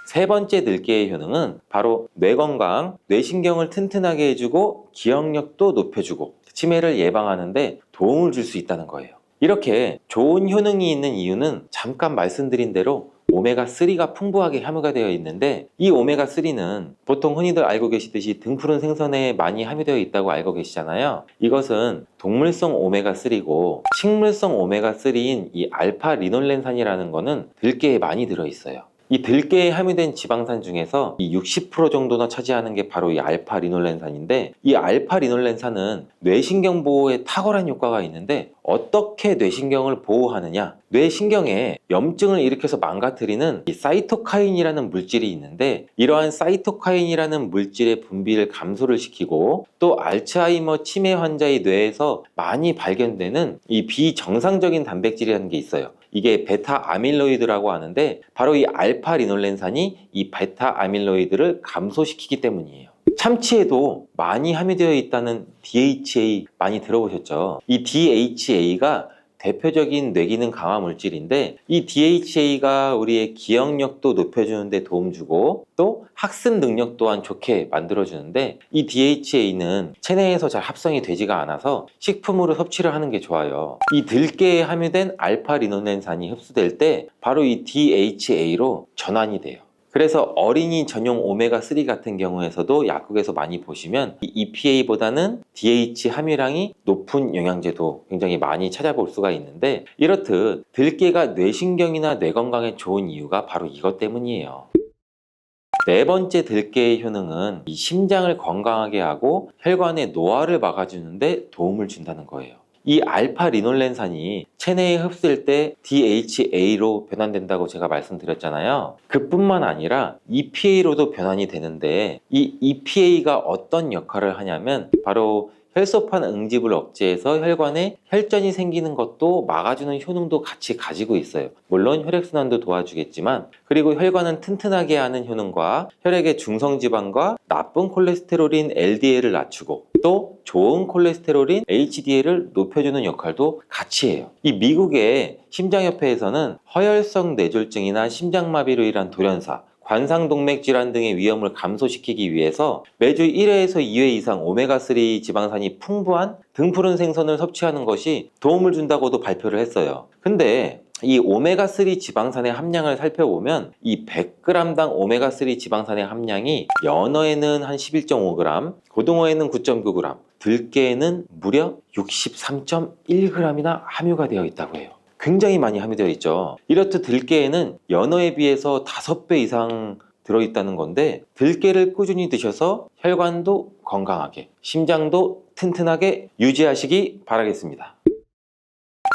세 번째 들깨의 효능은 바로 뇌 건강, 뇌신경을 튼튼하게 해주고 기억력도 높여주고 치매를 예방하는 데 도움을 줄 수 있다는 거예요. 이렇게 좋은 효능이 있는 이유는 잠깐 말씀드린 대로 오메가3가 풍부하게 함유가 되어 있는데, 이 오메가3는 보통 흔히들 알고 계시듯이 등푸른 생선에 많이 함유되어 있다고 알고 계시잖아요. 이것은 동물성 오메가3고, 식물성 오메가3인 이 알파리놀렌산이라는 거는 들깨에 많이 들어있어요. 이 들깨에 함유된 지방산 중에서 이 60% 정도나 차지하는 게 바로 이 알파리놀렌산인데, 이 알파리놀렌산은 뇌신경 보호에 탁월한 효과가 있는데, 어떻게 뇌신경을 보호하느냐? 뇌신경에 염증을 일으켜서 망가뜨리는 이 사이토카인이라는 물질이 있는데, 이러한 사이토카인이라는 물질의 분비를 감소를 시키고, 또 알츠하이머 치매 환자의 뇌에서 많이 발견되는 이 비정상적인 단백질이라는 게 있어요. 이게 베타 아밀로이드라고 하는데, 바로 이 알파리놀렌산이 이 베타 아밀로이드를 감소시키기 때문이에요. 참치에도 많이 함유되어 있다는 DHA 많이 들어보셨죠? 이 DHA가 대표적인 뇌기능 강화 물질인데, 이 DHA가 우리의 기억력도 높여주는 데 도움 주고, 또 학습 능력 또한 좋게 만들어주는데, 이 DHA는 체내에서 잘 합성이 되지가 않아서 식품으로 섭취를 하는 게 좋아요. 이 들깨에 함유된 알파리놀렌산이 흡수될 때 바로 이 DHA로 전환이 돼요. 그래서 어린이 전용 오메가3 같은 경우에서도 약국에서 많이 보시면 이 EPA보다는 DH 함유량이 높은 영양제도 굉장히 많이 찾아볼 수가 있는데, 이렇듯 들깨가 뇌신경이나 뇌 건강에 좋은 이유가 바로 이것 때문이에요. 네 번째 들깨의 효능은 이 심장을 건강하게 하고 혈관의 노화를 막아주는 데 도움을 준다는 거예요. 이 알파리놀렌산이 체내에 흡수될 때 DHA로 변환된다고 제가 말씀드렸잖아요. 그뿐만 아니라 EPA로도 변환이 되는데, 이 EPA가 어떤 역할을 하냐면 바로 혈소판 응집을 억제해서 혈관에 혈전이 생기는 것도 막아주는 효능도 같이 가지고 있어요. 물론 혈액순환도 도와주겠지만, 그리고 혈관은 튼튼하게 하는 효능과 혈액의 중성지방과 나쁜 콜레스테롤인 LDL을 낮추고, 또 좋은 콜레스테롤인 HDL을 높여주는 역할도 같이 해요. 이 미국의 심장협회에서는 허혈성 뇌졸중이나 심장마비로 인한 돌연사, 관상동맥 질환 등의 위험을 감소시키기 위해서 매주 1회에서 2회 이상 오메가3 지방산이 풍부한 등푸른 생선을 섭취하는 것이 도움을 준다고도 발표를 했어요. 근데 이 오메가3 지방산의 함량을 살펴보면 이 100g당 오메가3 지방산의 함량이 연어에는 한 11.5g, 고등어에는 9.9g, 들깨에는 무려 63.1g이나 함유가 되어 있다고 해요. 굉장히 많이 함유되어 있죠. 이렇듯 들깨에는 연어에 비해서 5배 이상 들어있다는 건데, 들깨를 꾸준히 드셔서 혈관도 건강하게, 심장도 튼튼하게 유지하시기 바라겠습니다.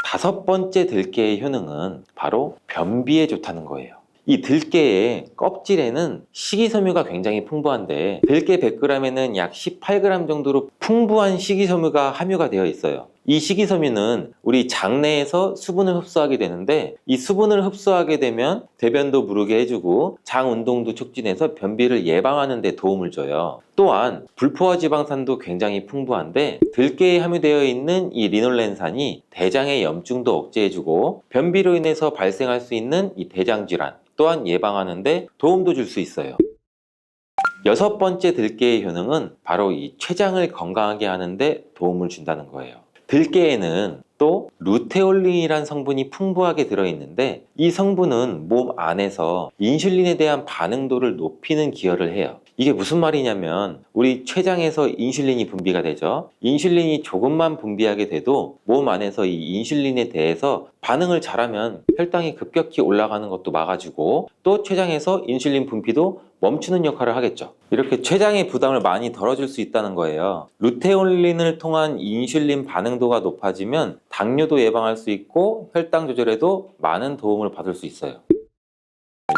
5번째 들깨의 효능은 바로 변비에 좋다는 거예요. 이 들깨의 껍질에는 식이섬유가 굉장히 풍부한데, 들깨 100g에는 약 18g 정도로 풍부한 식이섬유가 함유가 되어 있어요. 이 식이섬유는 우리 장내에서 수분을 흡수하게 되는데, 이 수분을 흡수하게 되면 대변도 무르게 해주고 장 운동도 촉진해서 변비를 예방하는 데 도움을 줘요. 또한 불포화 지방산도 굉장히 풍부한데, 들깨에 함유되어 있는 이 리놀렌산이 대장의 염증도 억제해주고 변비로 인해서 발생할 수 있는 이 대장질환 또한 예방하는 데 도움도 줄 수 있어요. 6번째 들깨의 효능은 바로 이 췌장을 건강하게 하는 데 도움을 준다는 거예요. 들깨에는 또 루테올린이란 성분이 풍부하게 들어있는데, 이 성분은 몸 안에서 인슐린에 대한 반응도를 높이는 기여를 해요. 이게 무슨 말이냐면, 우리 췌장에서 인슐린이 분비가 되죠. 인슐린이 조금만 분비하게 돼도 몸 안에서 이 인슐린에 대해서 반응을 잘하면 혈당이 급격히 올라가는 것도 막아주고, 또 췌장에서 인슐린 분비도 멈추는 역할을 하겠죠. 이렇게 췌장의 부담을 많이 덜어줄 수 있다는 거예요. 루테올린을 통한 인슐린 반응도가 높아지면 당뇨도 예방할 수 있고 혈당 조절에도 많은 도움을 받을 수 있어요.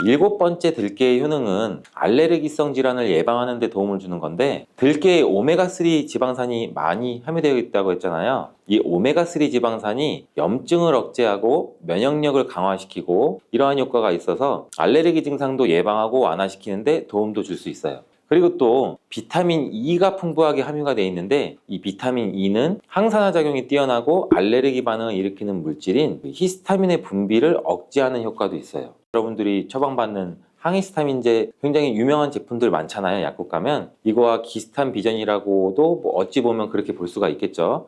7번째 들깨의 효능은 알레르기성 질환을 예방하는 데 도움을 주는 건데, 들깨에 오메가3 지방산이 많이 함유되어 있다고 했잖아요. 이 오메가3 지방산이 염증을 억제하고 면역력을 강화시키고 이러한 효과가 있어서 알레르기 증상도 예방하고 완화시키는 데 도움도 줄 수 있어요. 그리고 또 비타민 E가 풍부하게 함유가 되어 있는데, 이 비타민 E는 항산화 작용이 뛰어나고 알레르기 반응을 일으키는 물질인 히스타민의 분비를 억제하는 효과도 있어요. 여러분들이 처방받는 항히스타민제 굉장히 유명한 제품들 많잖아요. 약국 가면 이거와 비슷한 비전이라고도 어찌 보면 그렇게 볼 수가 있겠죠.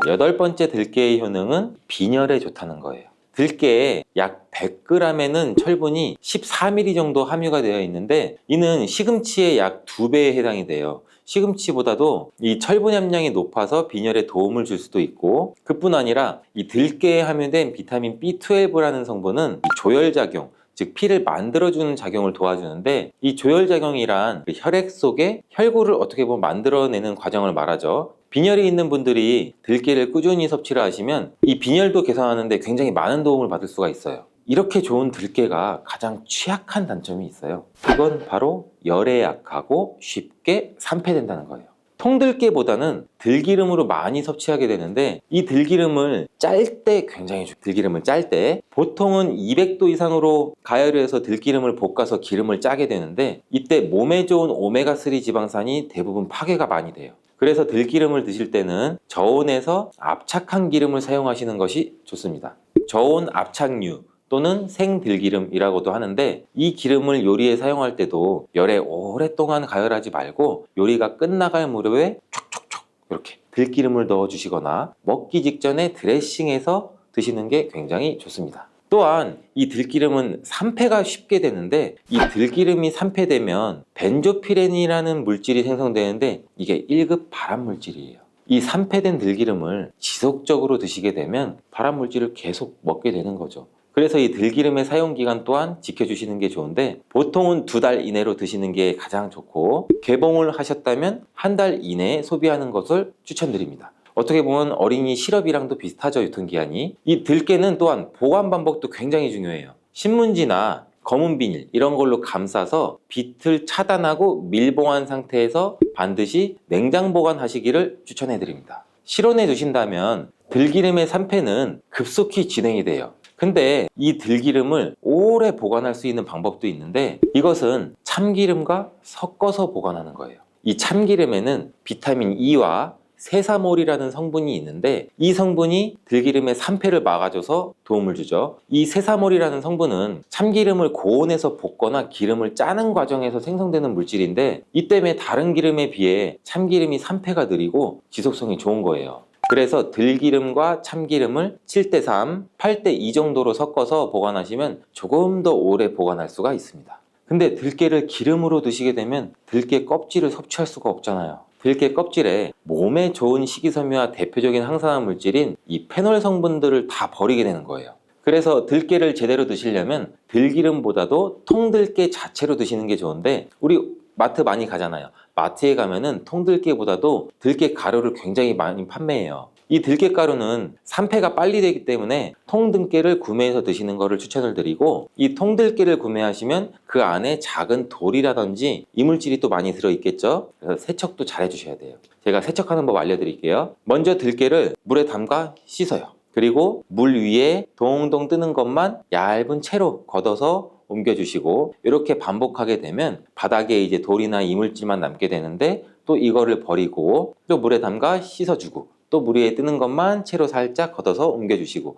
8번째 들깨의 효능은 빈혈에 좋다는 거예요. 들깨에 약 100g에는 철분이 14mg 정도 함유가 되어 있는데, 이는 시금치의 약 2배에 해당이 돼요. 시금치보다도 이 철분 함량이 높아서 빈혈에 도움을 줄 수도 있고, 그뿐 아니라 이 들깨에 함유된 비타민 B12라는 성분은 조혈작용, 즉 피를 만들어주는 작용을 도와주는데, 이 조혈작용이란 혈액 속에 혈구를 어떻게 보면 만들어내는 과정을 말하죠. 빈혈이 있는 분들이 들깨를 꾸준히 섭취를 하시면 이 빈혈도 개선하는 데 굉장히 많은 도움을 받을 수가 있어요. 이렇게 좋은 들깨가 가장 취약한 단점이 있어요. 그건 바로 열에 약하고 쉽게 산패된다는 거예요. 통들깨보다는 들기름으로 많이 섭취하게 되는데, 이 들기름을 짤 때 굉장히 좋아요. 들기름을 짤 때 보통은 200도 이상으로 가열을 해서 들기름을 볶아서 기름을 짜게 되는데, 이때 몸에 좋은 오메가3 지방산이 대부분 파괴가 많이 돼요. 그래서 들기름을 드실 때는 저온에서 압착한 기름을 사용하시는 것이 좋습니다. 저온 압착유 또는 생들기름이라고도 하는데, 이 기름을 요리에 사용할 때도 열에 오랫동안 가열하지 말고 요리가 끝나갈 무렵에 촉촉촉 이렇게 들기름을 넣어 주시거나 먹기 직전에 드레싱해서 드시는 게 굉장히 좋습니다. 또한 이 들기름은 산패가 쉽게 되는데, 이 들기름이 산패되면 벤조피렌이라는 물질이 생성되는데, 이게 1급 발암 물질이에요. 이 산패된 들기름을 지속적으로 드시게 되면 발암 물질을 계속 먹게 되는 거죠. 그래서 이 들기름의 사용기간 또한 지켜주시는 게 좋은데, 보통은 2달 이내로 드시는 게 가장 좋고, 개봉을 하셨다면 1달 이내에 소비하는 것을 추천드립니다. 어떻게 보면 어린이 시럽이랑도 비슷하죠, 유통기한이. 이 들깨는 또한 보관 방법도 굉장히 중요해요. 신문지나 검은 비닐 이런 걸로 감싸서 빛을 차단하고 밀봉한 상태에서 반드시 냉장 보관하시기를 추천해 드립니다. 실온에 두신다면 들기름의 산패는 급속히 진행이 돼요. 근데 이 들기름을 오래 보관할 수 있는 방법도 있는데, 이것은 참기름과 섞어서 보관하는 거예요. 이 참기름에는 비타민 E와 세사몰이라는 성분이 있는데, 이 성분이 들기름의 산패를 막아줘서 도움을 주죠. 이 세사몰이라는 성분은 참기름을 고온에서 볶거나 기름을 짜는 과정에서 생성되는 물질인데, 이 때문에 다른 기름에 비해 참기름이 산패가 느리고 지속성이 좋은 거예요. 그래서 들기름과 참기름을 7:3, 8:2 정도로 섞어서 보관하시면 조금 더 오래 보관할 수가 있습니다. 근데 들깨를 기름으로 드시게 되면 들깨 껍질을 섭취할 수가 없잖아요. 들깨 껍질에 몸에 좋은 식이섬유와 대표적인 항산화 물질인 이 페놀 성분들을 다 버리게 되는 거예요. 그래서 들깨를 제대로 드시려면 들기름보다도 통들깨 자체로 드시는 게 좋은데, 우리 마트 많이 가잖아요. 마트에 가면은 통들깨보다도 들깨 가루를 굉장히 많이 판매해요. 이 들깨 가루는 산패가 빨리 되기 때문에 통들깨를 구매해서 드시는 것을 추천을 드리고, 이 통들깨를 구매하시면 그 안에 작은 돌이라든지 이물질이 또 많이 들어있겠죠. 그래서 세척도 잘 해주셔야 돼요. 제가 세척하는 법 알려드릴게요. 먼저 들깨를 물에 담가 씻어요. 그리고 물 위에 동동 뜨는 것만 얇은 채로 걷어서 옮겨주시고, 이렇게 반복하게 되면 바닥에 이제 돌이나 이물질만 남게 되는데, 또 이거를 버리고 또 물에 담가 씻어주고, 또 물 위에 뜨는 것만 채로 살짝 걷어서 옮겨주시고,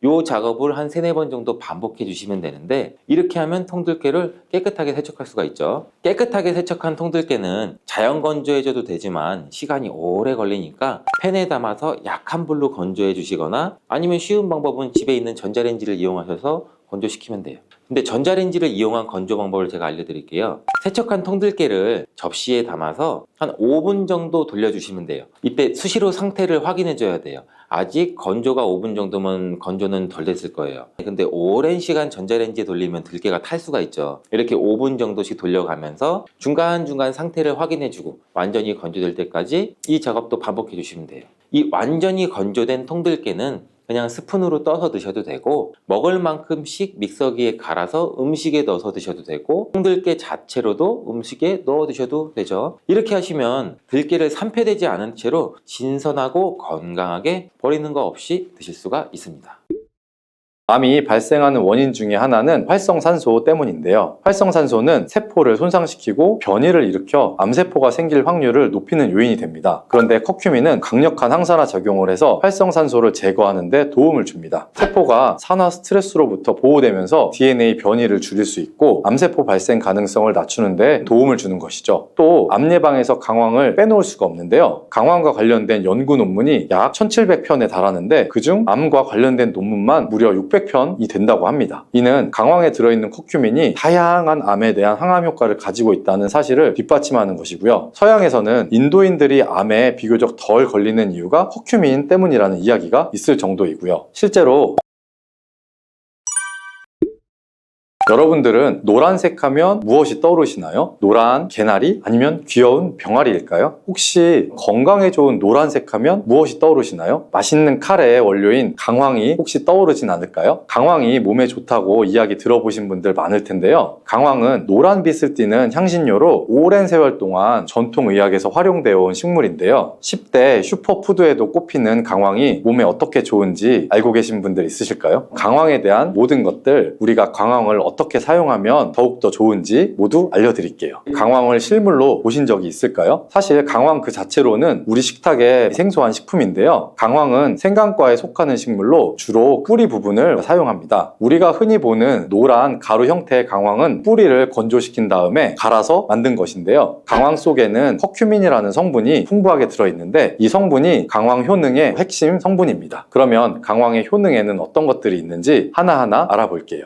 이 작업을 한 3-4번 정도 반복해 주시면 되는데, 이렇게 하면 통들깨를 깨끗하게 세척할 수가 있죠. 깨끗하게 세척한 통들깨는 자연 건조해줘도 되지만 시간이 오래 걸리니까 팬에 담아서 약한 불로 건조해 주시거나, 아니면 쉬운 방법은 집에 있는 전자레인지를 이용하셔서 건조시키면 돼요. 근데 전자레인지를 이용한 건조 방법을 제가 알려드릴게요. 세척한 통들깨를 접시에 담아서 한 5분 정도 돌려주시면 돼요. 이때 수시로 상태를 확인해 줘야 돼요. 아직 건조가 5분 정도면 건조는 덜 됐을 거예요. 근데 오랜 시간 전자레인지에 돌리면 들깨가 탈 수가 있죠. 이렇게 5분 정도씩 돌려가면서 중간중간 상태를 확인해 주고 완전히 건조될 때까지 이 작업도 반복해 주시면 돼요. 이 완전히 건조된 통들깨는 그냥 스푼으로 떠서 드셔도 되고, 먹을 만큼씩 믹서기에 갈아서 음식에 넣어서 드셔도 되고, 통들깨 자체로도 음식에 넣어 드셔도 되죠. 이렇게 하시면 들깨를 산패되지 않은 채로 신선하고 건강하게 버리는 거 없이 드실 수가 있습니다. 암이 발생하는 원인 중에 하나는 활성산소 때문인데요. 활성산소는 세포를 손상시키고 변이를 일으켜 암세포가 생길 확률을 높이는 요인이 됩니다. 그런데 커큐민은 강력한 항산화 작용을 해서 활성산소를 제거하는 데 도움을 줍니다. 세포가 산화 스트레스로부터 보호되면서 DNA 변이를 줄일 수 있고 암세포 발생 가능성을 낮추는 데 도움을 주는 것이죠. 또 암 예방에서 강황을 빼놓을 수가 없는데요. 강황과 관련된 연구 논문이 약 1700편에 달하는데, 그중 암과 관련된 논문만 무려 600편이 된다고 합니다. 이는 강황에 들어있는 커큐민이 다양한 암에 대한 항암 효과를 가지고 있다는 사실을 뒷받침하는 것이고요. 서양에서는 인도인들이 암에 비교적 덜 걸리는 이유가 커큐민 때문이라는 이야기가 있을 정도이고요. 실제로 여러분들은 노란색 하면 무엇이 떠오르시나요? 노란 개나리? 아니면 귀여운 병아리일까요? 혹시 건강에 좋은 노란색 하면 무엇이 떠오르시나요? 맛있는 카레의 원료인 강황이 혹시 떠오르진 않을까요? 강황이 몸에 좋다고 이야기 들어보신 분들 많을 텐데요. 강황은 노란빛을 띠는 향신료로 오랜 세월 동안 전통의학에서 활용되어 온 식물인데요. 10대 슈퍼푸드에도 꼽히는 강황이 몸에 어떻게 좋은지 알고 계신 분들 있으실까요? 강황에 대한 모든 것들, 우리가 강황을 어떻게 사용하면 더욱더 좋은지 모두 알려드릴게요. 강황을 실물로 보신 적이 있을까요? 사실 강황 그 자체로는 우리 식탁에 생소한 식품인데요. 강황은 생강과에 속하는 식물로 주로 뿌리 부분을 사용합니다. 우리가 흔히 보는 노란 가루 형태의 강황은 뿌리를 건조시킨 다음에 갈아서 만든 것인데요. 강황 속에는 커큐민이라는 성분이 풍부하게 들어있는데, 이 성분이 강황 효능의 핵심 성분입니다. 그러면 강황의 효능에는 어떤 것들이 있는지 하나하나 알아볼게요.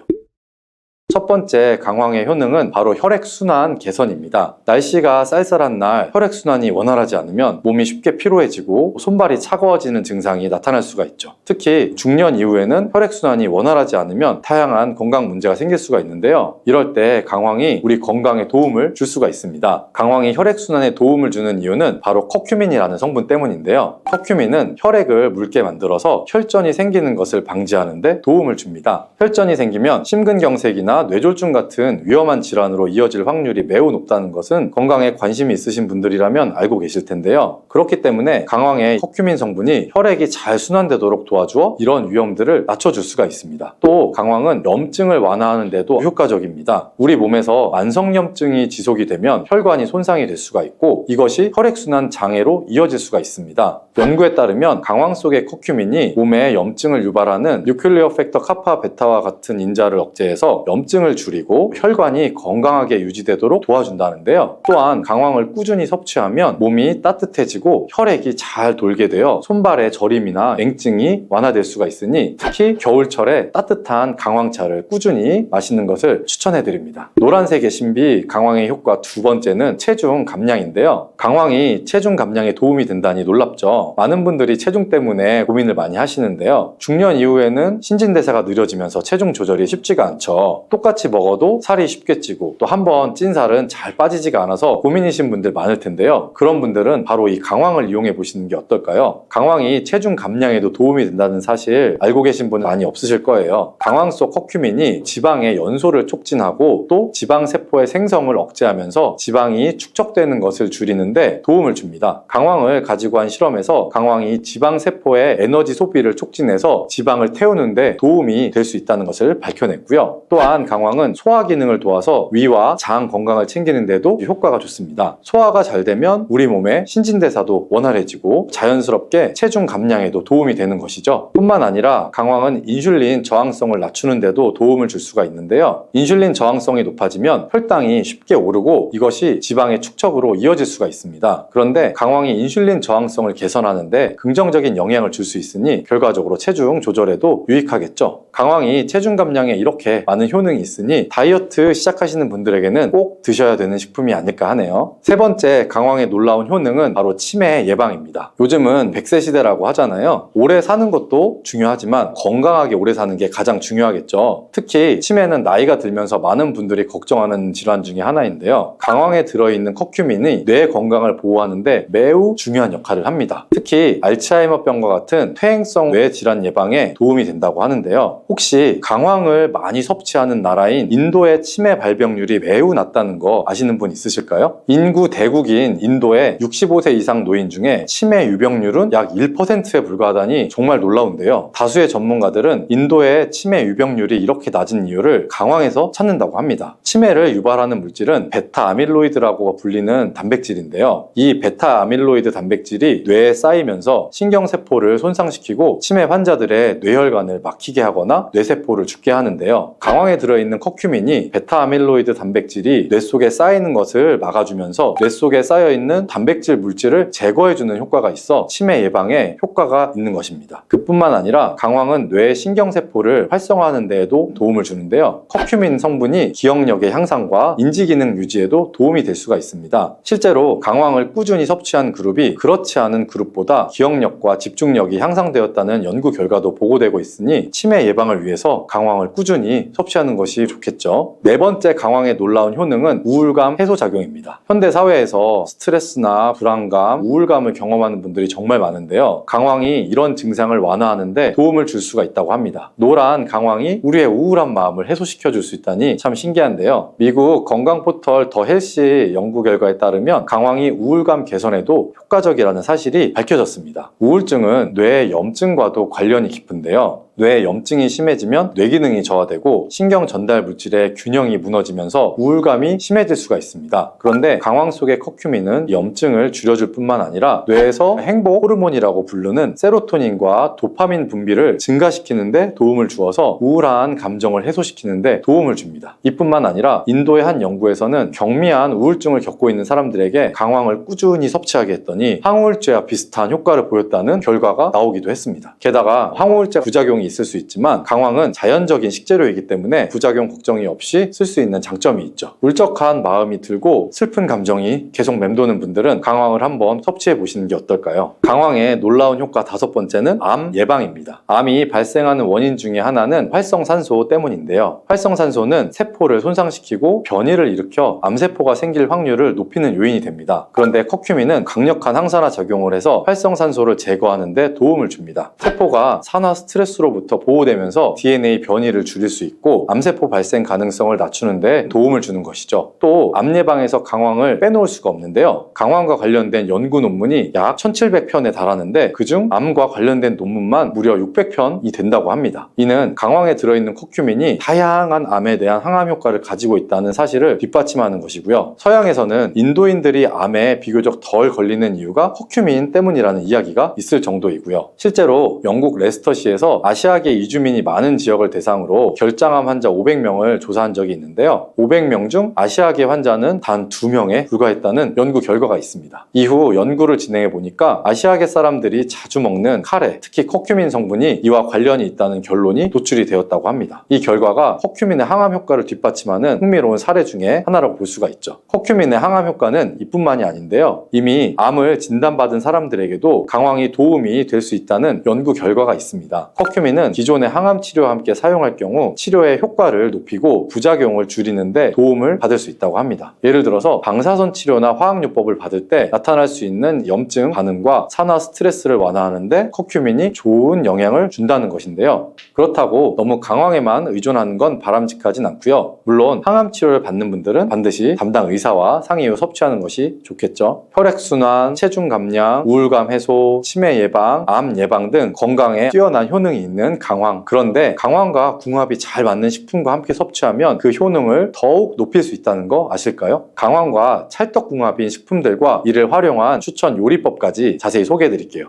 첫 번째 강황의 효능은 바로 혈액순환 개선입니다. 날씨가 쌀쌀한 날 혈액순환이 원활하지 않으면 몸이 쉽게 피로해지고 손발이 차가워지는 증상이 나타날 수가 있죠. 특히 중년 이후에는 혈액순환이 원활하지 않으면 다양한 건강 문제가 생길 수가 있는데요. 이럴 때 강황이 우리 건강에 도움을 줄 수가 있습니다. 강황이 혈액순환에 도움을 주는 이유는 바로 커큐민이라는 성분 때문인데요. 커큐민은 혈액을 묽게 만들어서 혈전이 생기는 것을 방지하는 데 도움을 줍니다. 혈전이 생기면 심근경색이나 뇌졸중 같은 위험한 질환으로 이어질 확률이 매우 높다는 것은 건강에 관심이 있으신 분들이라면 알고 계실 텐데요. 그렇기 때문에 강황의 커큐민 성분이 혈액이 잘 순환되도록 도와주어 이런 위험들을 낮춰줄 수가 있습니다. 또 강황은 염증을 완화하는 데도 효과적입니다. 우리 몸에서 만성염증이 지속이 되면 혈관이 손상이 될 수가 있고, 이것이 혈액순환 장애로 이어질 수가 있습니다. 연구에 따르면 강황 속의 커큐민이 몸에 염증을 유발하는 뉴클리어 팩터 카파 베타와 같은 인자를 억제해서 염증 염증을 줄이고 혈관이 건강하게 유지되도록 도와준다는데요. 또한 강황을 꾸준히 섭취하면 몸이 따뜻해지고 혈액이 잘 돌게 되어 손발의 저림이나 냉증이 완화될 수가 있으니 특히 겨울철에 따뜻한 강황차를 꾸준히 마시는 것을 추천해드립니다. 노란색의 신비 강황의 효과 두 번째는 체중 감량인데요. 강황이 체중 감량에 도움이 된다니 놀랍죠. 많은 분들이 체중 때문에 고민을 많이 하시는데요. 중년 이후에는 신진대사가 느려지면서 체중 조절이 쉽지가 않죠. 똑같이 먹어도 살이 쉽게 찌고 또 한 번 찐 살은 잘 빠지지가 않아서 고민이신 분들 많을 텐데요. 그런 분들은 바로 이 강황을 이용해 보시는 게 어떨까요? 강황이 체중 감량에도 도움이 된다는 사실 알고 계신 분은 많이 없으실 거예요. 강황 속 커큐민이 지방의 연소를 촉진하고 또 지방세포의 생성을 억제하면서 지방이 축적되는 것을 줄이는데 도움을 줍니다. 강황을 가지고 한 실험에서 강황이 지방세포의 에너지 소비를 촉진해서 지방을 태우는데 도움이 될 수 있다는 것을 밝혀냈고요. 또한 강황은 소화 기능을 도와서 위와 장 건강을 챙기는 데도 효과가 좋습니다. 소화가 잘 되면 우리 몸의 신진대사도 원활해지고 자연스럽게 체중 감량에도 도움이 되는 것이죠. 뿐만 아니라 강황은 인슐린 저항성을 낮추는 데도 도움을 줄 수가 있는데요. 인슐린 저항성이 높아지면 혈당이 쉽게 오르고 이것이 지방의 축적으로 이어질 수가 있습니다. 그런데 강황이 인슐린 저항성을 개선하는데 긍정적인 영향을 줄 수 있으니 결과적으로 체중 조절에도 유익하겠죠. 강황이 체중 감량에 이렇게 많은 효능이 있으니 다이어트 시작하시는 분들에게는 꼭 드셔야 되는 식품이 아닐까 하네요. 세 번째 강황의 놀라운 효능은 바로 치매 예방입니다. 요즘은 100세 시대라고 하잖아요. 오래 사는 것도 중요하지만 건강하게 오래 사는 게 가장 중요하겠죠. 특히 치매는 나이가 들면서 많은 분들이 걱정하는 질환 중에 하나인데요. 강황에 들어있는 커큐민이 뇌 건강을 보호하는데 매우 중요한 역할을 합니다. 특히 알츠하이머병과 같은 퇴행성 뇌 질환 예방에 도움이 된다고 하는데요. 혹시 강황을 많이 섭취하는 나라인 인도의 치매 발병률이 매우 낮다는 거 아시는 분 있으실까요? 인구 대국인 인도의 65세 이상 노인 중에 치매 유병률은 약 1%에 불과하다니 정말 놀라운데요. 다수의 전문가들은 인도의 치매 유병률이 이렇게 낮은 이유를 강황에서 찾는다고 합니다. 치매를 유발하는 물질은 베타 아밀로이드라고 불리는 단백질인데요. 이 베타 아밀로이드 단백질이 뇌에 쌓이면서 신경세포를 손상시키고 치매 환자들의 뇌혈관을 막히게 하거나 뇌세포를 죽게 하는데요. 강황에 들어있는 커큐민이 베타 아밀로이드 단백질이 뇌 속에 쌓이는 것을 막아주면서 뇌 속에 쌓여있는 단백질 물질을 제거해주는 효과가 있어 치매 예방에 효과가 있는 것입니다. 그뿐만 아니라 강황은 뇌의 신경세포를 활성화하는 데에도 도움을 주는데요. 커큐민 성분이 기억력의 향상과 인지기능 유지에도 도움이 될 수가 있습니다. 실제로 강황을 꾸준히 섭취한 그룹이 그렇지 않은 그룹보다 기억력과 집중력이 향상되었다는 연구 결과도 보고되고 있으니 치매 예방을 위해서 강황을 꾸준히 섭취하는 것이 좋겠죠. 네 번째 강황의 놀라운 효능은 우울감 해소 작용입니다. 현대 사회에서 스트레스나 불안감, 우울감을 경험하는 분들이 정말 많은데요. 강황이 이런 증상을 완화하는데 도움을 줄 수가 있다고 합니다. 노란 강황이 우리의 우울한 마음을 해소시켜 줄 수 있다니 참 신기한데요. 미국 건강 포털 더 헬시 연구 결과에 따르면 강황이 우울감 개선에도 효과적이라는 사실이 밝혀졌습니다. 우울증은 뇌의 염증과도 관련이 깊은데요. 뇌에 염증이 심해지면 뇌기능이 저하되고 신경 전달 물질의 균형이 무너지면서 우울감이 심해질 수가 있습니다. 그런데 강황 속의 커큐민은 염증을 줄여줄 뿐만 아니라 뇌에서 행복 호르몬이라고 부르는 세로토닌과 도파민 분비를 증가시키는데 도움을 주어서 우울한 감정을 해소시키는데 도움을 줍니다. 이뿐만 아니라 인도의 한 연구에서는 경미한 우울증을 겪고 있는 사람들에게 강황을 꾸준히 섭취하게 했더니 항우울제와 비슷한 효과를 보였다는 결과가 나오기도 했습니다. 게다가 항우울제 부작용이 있을 수 있지만 강황은 자연적인 식재료이기 때문에 부작용 걱정이 없이 쓸 수 있는 장점이 있죠. 울적한 마음이 들고 슬픈 감정이 계속 맴도는 분들은 강황을 한번 섭취해 보시는 게 어떨까요? 강황의 놀라운 효과 다섯 번째는 암 예방입니다. 암이 발생하는 원인 중에 하나는 활성산소 때문인데요. 활성산소는 세포를 손상시키고 변이를 일으켜 암세포가 생길 확률을 높이는 요인이 됩니다. 그런데 커큐민은 강력한 항산화 작용을 해서 활성산소를 제거하는 데 도움을 줍니다. 세포가 산화 스트레스로부터 보호되면서 DNA 변이를 줄일 수 있고 암세포 발생 가능성을 낮추는 데 도움을 주는 것이죠. 또 암 예방에서 강황을 빼놓을 수가 없는데요. 강황과 관련된 연구 논문이 약 1700편에 달하는데 그중 암과 관련된 논문만 무려 600편이 된다고 합니다. 이는 강황에 들어있는 커큐민이 다양한 암에 대한 항암 효과를 가지고 있다는 사실을 뒷받침하는 것이고요. 서양에서는 인도인들이 암에 비교적 덜 걸리는 이유가 커큐민 때문이라는 이야기가 있을 정도이고요. 실제로 영국 레스터시에서 아시아 아시아계 이주민이 많은 지역을 대상으로 결장암 환자 500명을 조사한 적이 있는데요. 500명 중 아시아계 환자는 단 2명에 불과했다는 연구 결과가 있습니다. 이후 연구를 진행해 보니까 아시아계 사람들이 자주 먹는 카레, 특히 커큐민 성분이 이와 관련이 있다는 결론이 도출이 되었다고 합니다. 이 결과가 커큐민의 항암 효과를 뒷받침하는 흥미로운 사례 중에 하나라고 볼 수가 있죠. 커큐민의 항암 효과는 이뿐만이 아닌데요. 이미 암을 진단받은 사람들에게도 강황이 도움이 될 수 있다는 연구 결과가 있습니다. 커큐민은 기존의 항암 치료와 함께 사용할 경우 치료의 효과를 높이고 부작용을 줄이는데 도움을 받을 수 있다고 합니다. 예를 들어서 방사선 치료나 화학요법을 받을 때 나타날 수 있는 염증 반응과 산화 스트레스를 완화하는데 커큐민이 좋은 영향을 준다는 것인데요. 그렇다고 너무 강황에만 의존하는 건 바람직하진 않고요. 물론 항암 치료를 받는 분들은 반드시 담당 의사와 상의 후 섭취하는 것이 좋겠죠. 혈액순환, 체중 감량, 우울감 해소, 치매 예방, 암 예방 등 건강에 뛰어난 효능이 있는 강황. 그런데 강황과 궁합이 잘 맞는 식품과 함께 섭취하면 그 효능을 더욱 높일 수 있다는 거 아실까요? 강황과 찰떡궁합인 식품들과 이를 활용한 추천 요리법까지 자세히 소개해 드릴게요.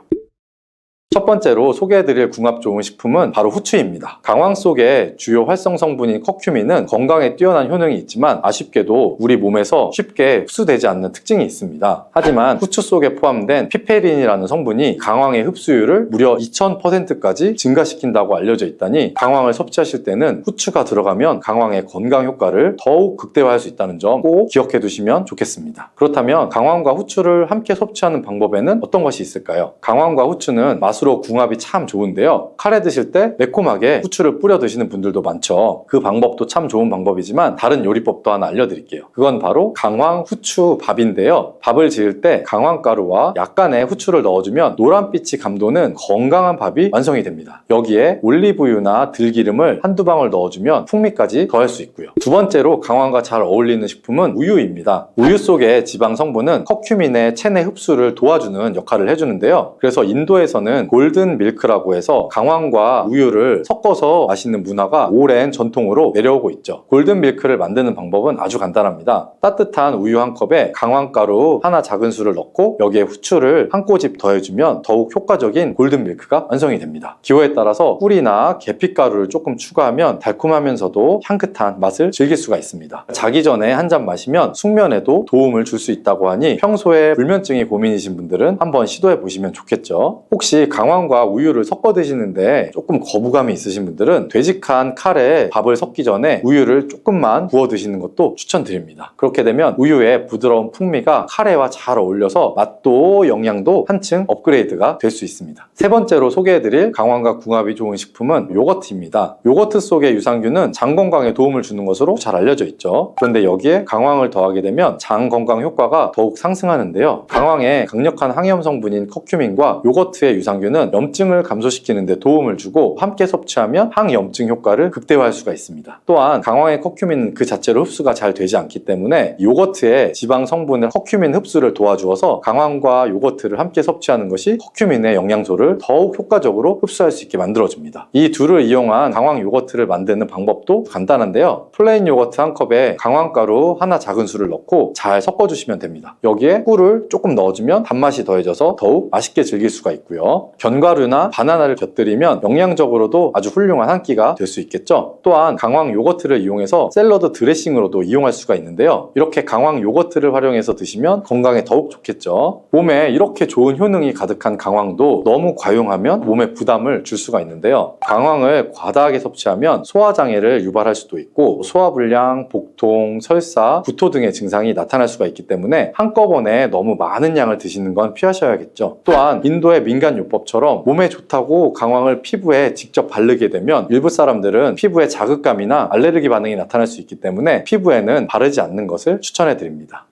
첫 번째로 소개해드릴 궁합 좋은 식품은 바로 후추입니다. 강황 속의 주요 활성 성분인 커큐민은 건강에 뛰어난 효능이 있지만 아쉽게도 우리 몸에서 쉽게 흡수되지 않는 특징이 있습니다. 하지만 후추 속에 포함된 피페린이라는 성분이 강황의 흡수율을 무려 2000%까지 증가시킨다고 알려져 있다니 강황을 섭취하실 때는 후추가 들어가면 강황의 건강 효과를 더욱 극대화할 수 있다는 점 꼭 기억해 두시면 좋겠습니다. 그렇다면 강황과 후추를 함께 섭취하는 방법에는 어떤 것이 있을까요? 강황과 후추는 맛으로 궁합이 참 좋은데요. 카레 드실 때 매콤하게 후추를 뿌려 드시는 분들도 많죠. 그 방법도 참 좋은 방법이지만 다른 요리법도 하나 알려드릴게요. 그건 바로 강황 후추 밥인데요. 밥을 지을 때 강황가루와 약간의 후추를 넣어주면 노란빛이 감도는 건강한 밥이 완성이 됩니다. 여기에 올리브유나 들기름을 한두 방울 넣어주면 풍미까지 더할 수 있고요. 두 번째로 강황과 잘 어울리는 식품은 우유입니다. 우유 속의 지방 성분은 커큐민의 체내 흡수를 도와주는 역할을 해주는데요. 그래서 인도에서는 골든 밀크라고 해서 강황과 우유를 섞어서 마시는 문화가 오랜 전통으로 내려오고 있죠. 골든 밀크를 만드는 방법은 아주 간단합니다. 따뜻한 우유 한 컵에 강황가루 하나 작은 수를 넣고 여기에 후추를 한 꼬집 더해주면 더욱 효과적인 골든 밀크가 완성이 됩니다. 기호에 따라서 꿀이나 계피가루를 조금 추가하면 달콤하면서도 향긋한 맛을 즐길 수가 있습니다. 자기 전에 한 잔 마시면 숙면에도 도움을 줄 수 있다고 하니 평소에 불면증이 고민이신 분들은 한번 시도해 보시면 좋겠죠. 혹시 강황과 우유를 섞어 드시는데 조금 거부감이 있으신 분들은 되직한 카레에 밥을 섞기 전에 우유를 조금만 부어 드시는 것도 추천드립니다. 그렇게 되면 우유의 부드러운 풍미가 카레와 잘 어울려서 맛도 영양도 한층 업그레이드가 될 수 있습니다. 세 번째로 소개해드릴 강황과 궁합이 좋은 식품은 요거트입니다. 요거트 속의 유산균은 장 건강에 도움을 주는 것으로 잘 알려져 있죠. 그런데 여기에 강황을 더하게 되면 장 건강 효과가 더욱 상승하는데요. 강황에 강력한 항염 성분인 커큐민과 요거트의 유산균은 염증을 감소시키는 데 도움을 주고 함께 섭취하면 항염증 효과를 극대화할 수가 있습니다. 또한 강황의 커큐민은 그 자체로 흡수가 잘 되지 않기 때문에 요거트의 지방 성분의 커큐민 흡수를 도와주어서 강황과 요거트를 함께 섭취하는 것이 커큐민의 영양소를 더욱 효과적으로 흡수할 수 있게 만들어줍니다. 이 둘을 이용한 강황 요거트를 만드는 방법도 간단한데요. 플레인 요거트 한 컵에 강황가루 하나 작은 수를 넣고 잘 섞어주시면 됩니다. 여기에 꿀을 조금 넣어주면 단맛이 더해져서 더욱 맛있게 즐길 수가 있고요. 견과류나 바나나를 곁들이면 영양적으로도 아주 훌륭한 한 끼가 될 수 있겠죠. 또한 강황 요거트를 이용해서 샐러드 드레싱으로도 이용할 수가 있는데요. 이렇게 강황 요거트를 활용해서 드시면 건강에 더욱 좋겠죠. 몸에 이렇게 좋은 효능이 가득한 강황도 너무 과용하면 몸에 부담을 줄 수가 있는데요. 강황을 과다하게 섭취하면 소화장애를 유발할 수도 있고 소화불량, 복통, 설사, 구토 등의 증상이 나타날 수가 있기 때문에 한꺼번에 너무 많은 양을 드시는 건 피하셔야겠죠. 또한 인도의 민간요법처럼 몸에 좋다고 강황을 피부에 직접 바르게 되면 일부 사람들은 피부에 자극감이나 알레르기 반응이 나타날 수 있기 때문에 피부에는 바르지 않는 것을 추천해 드립니다.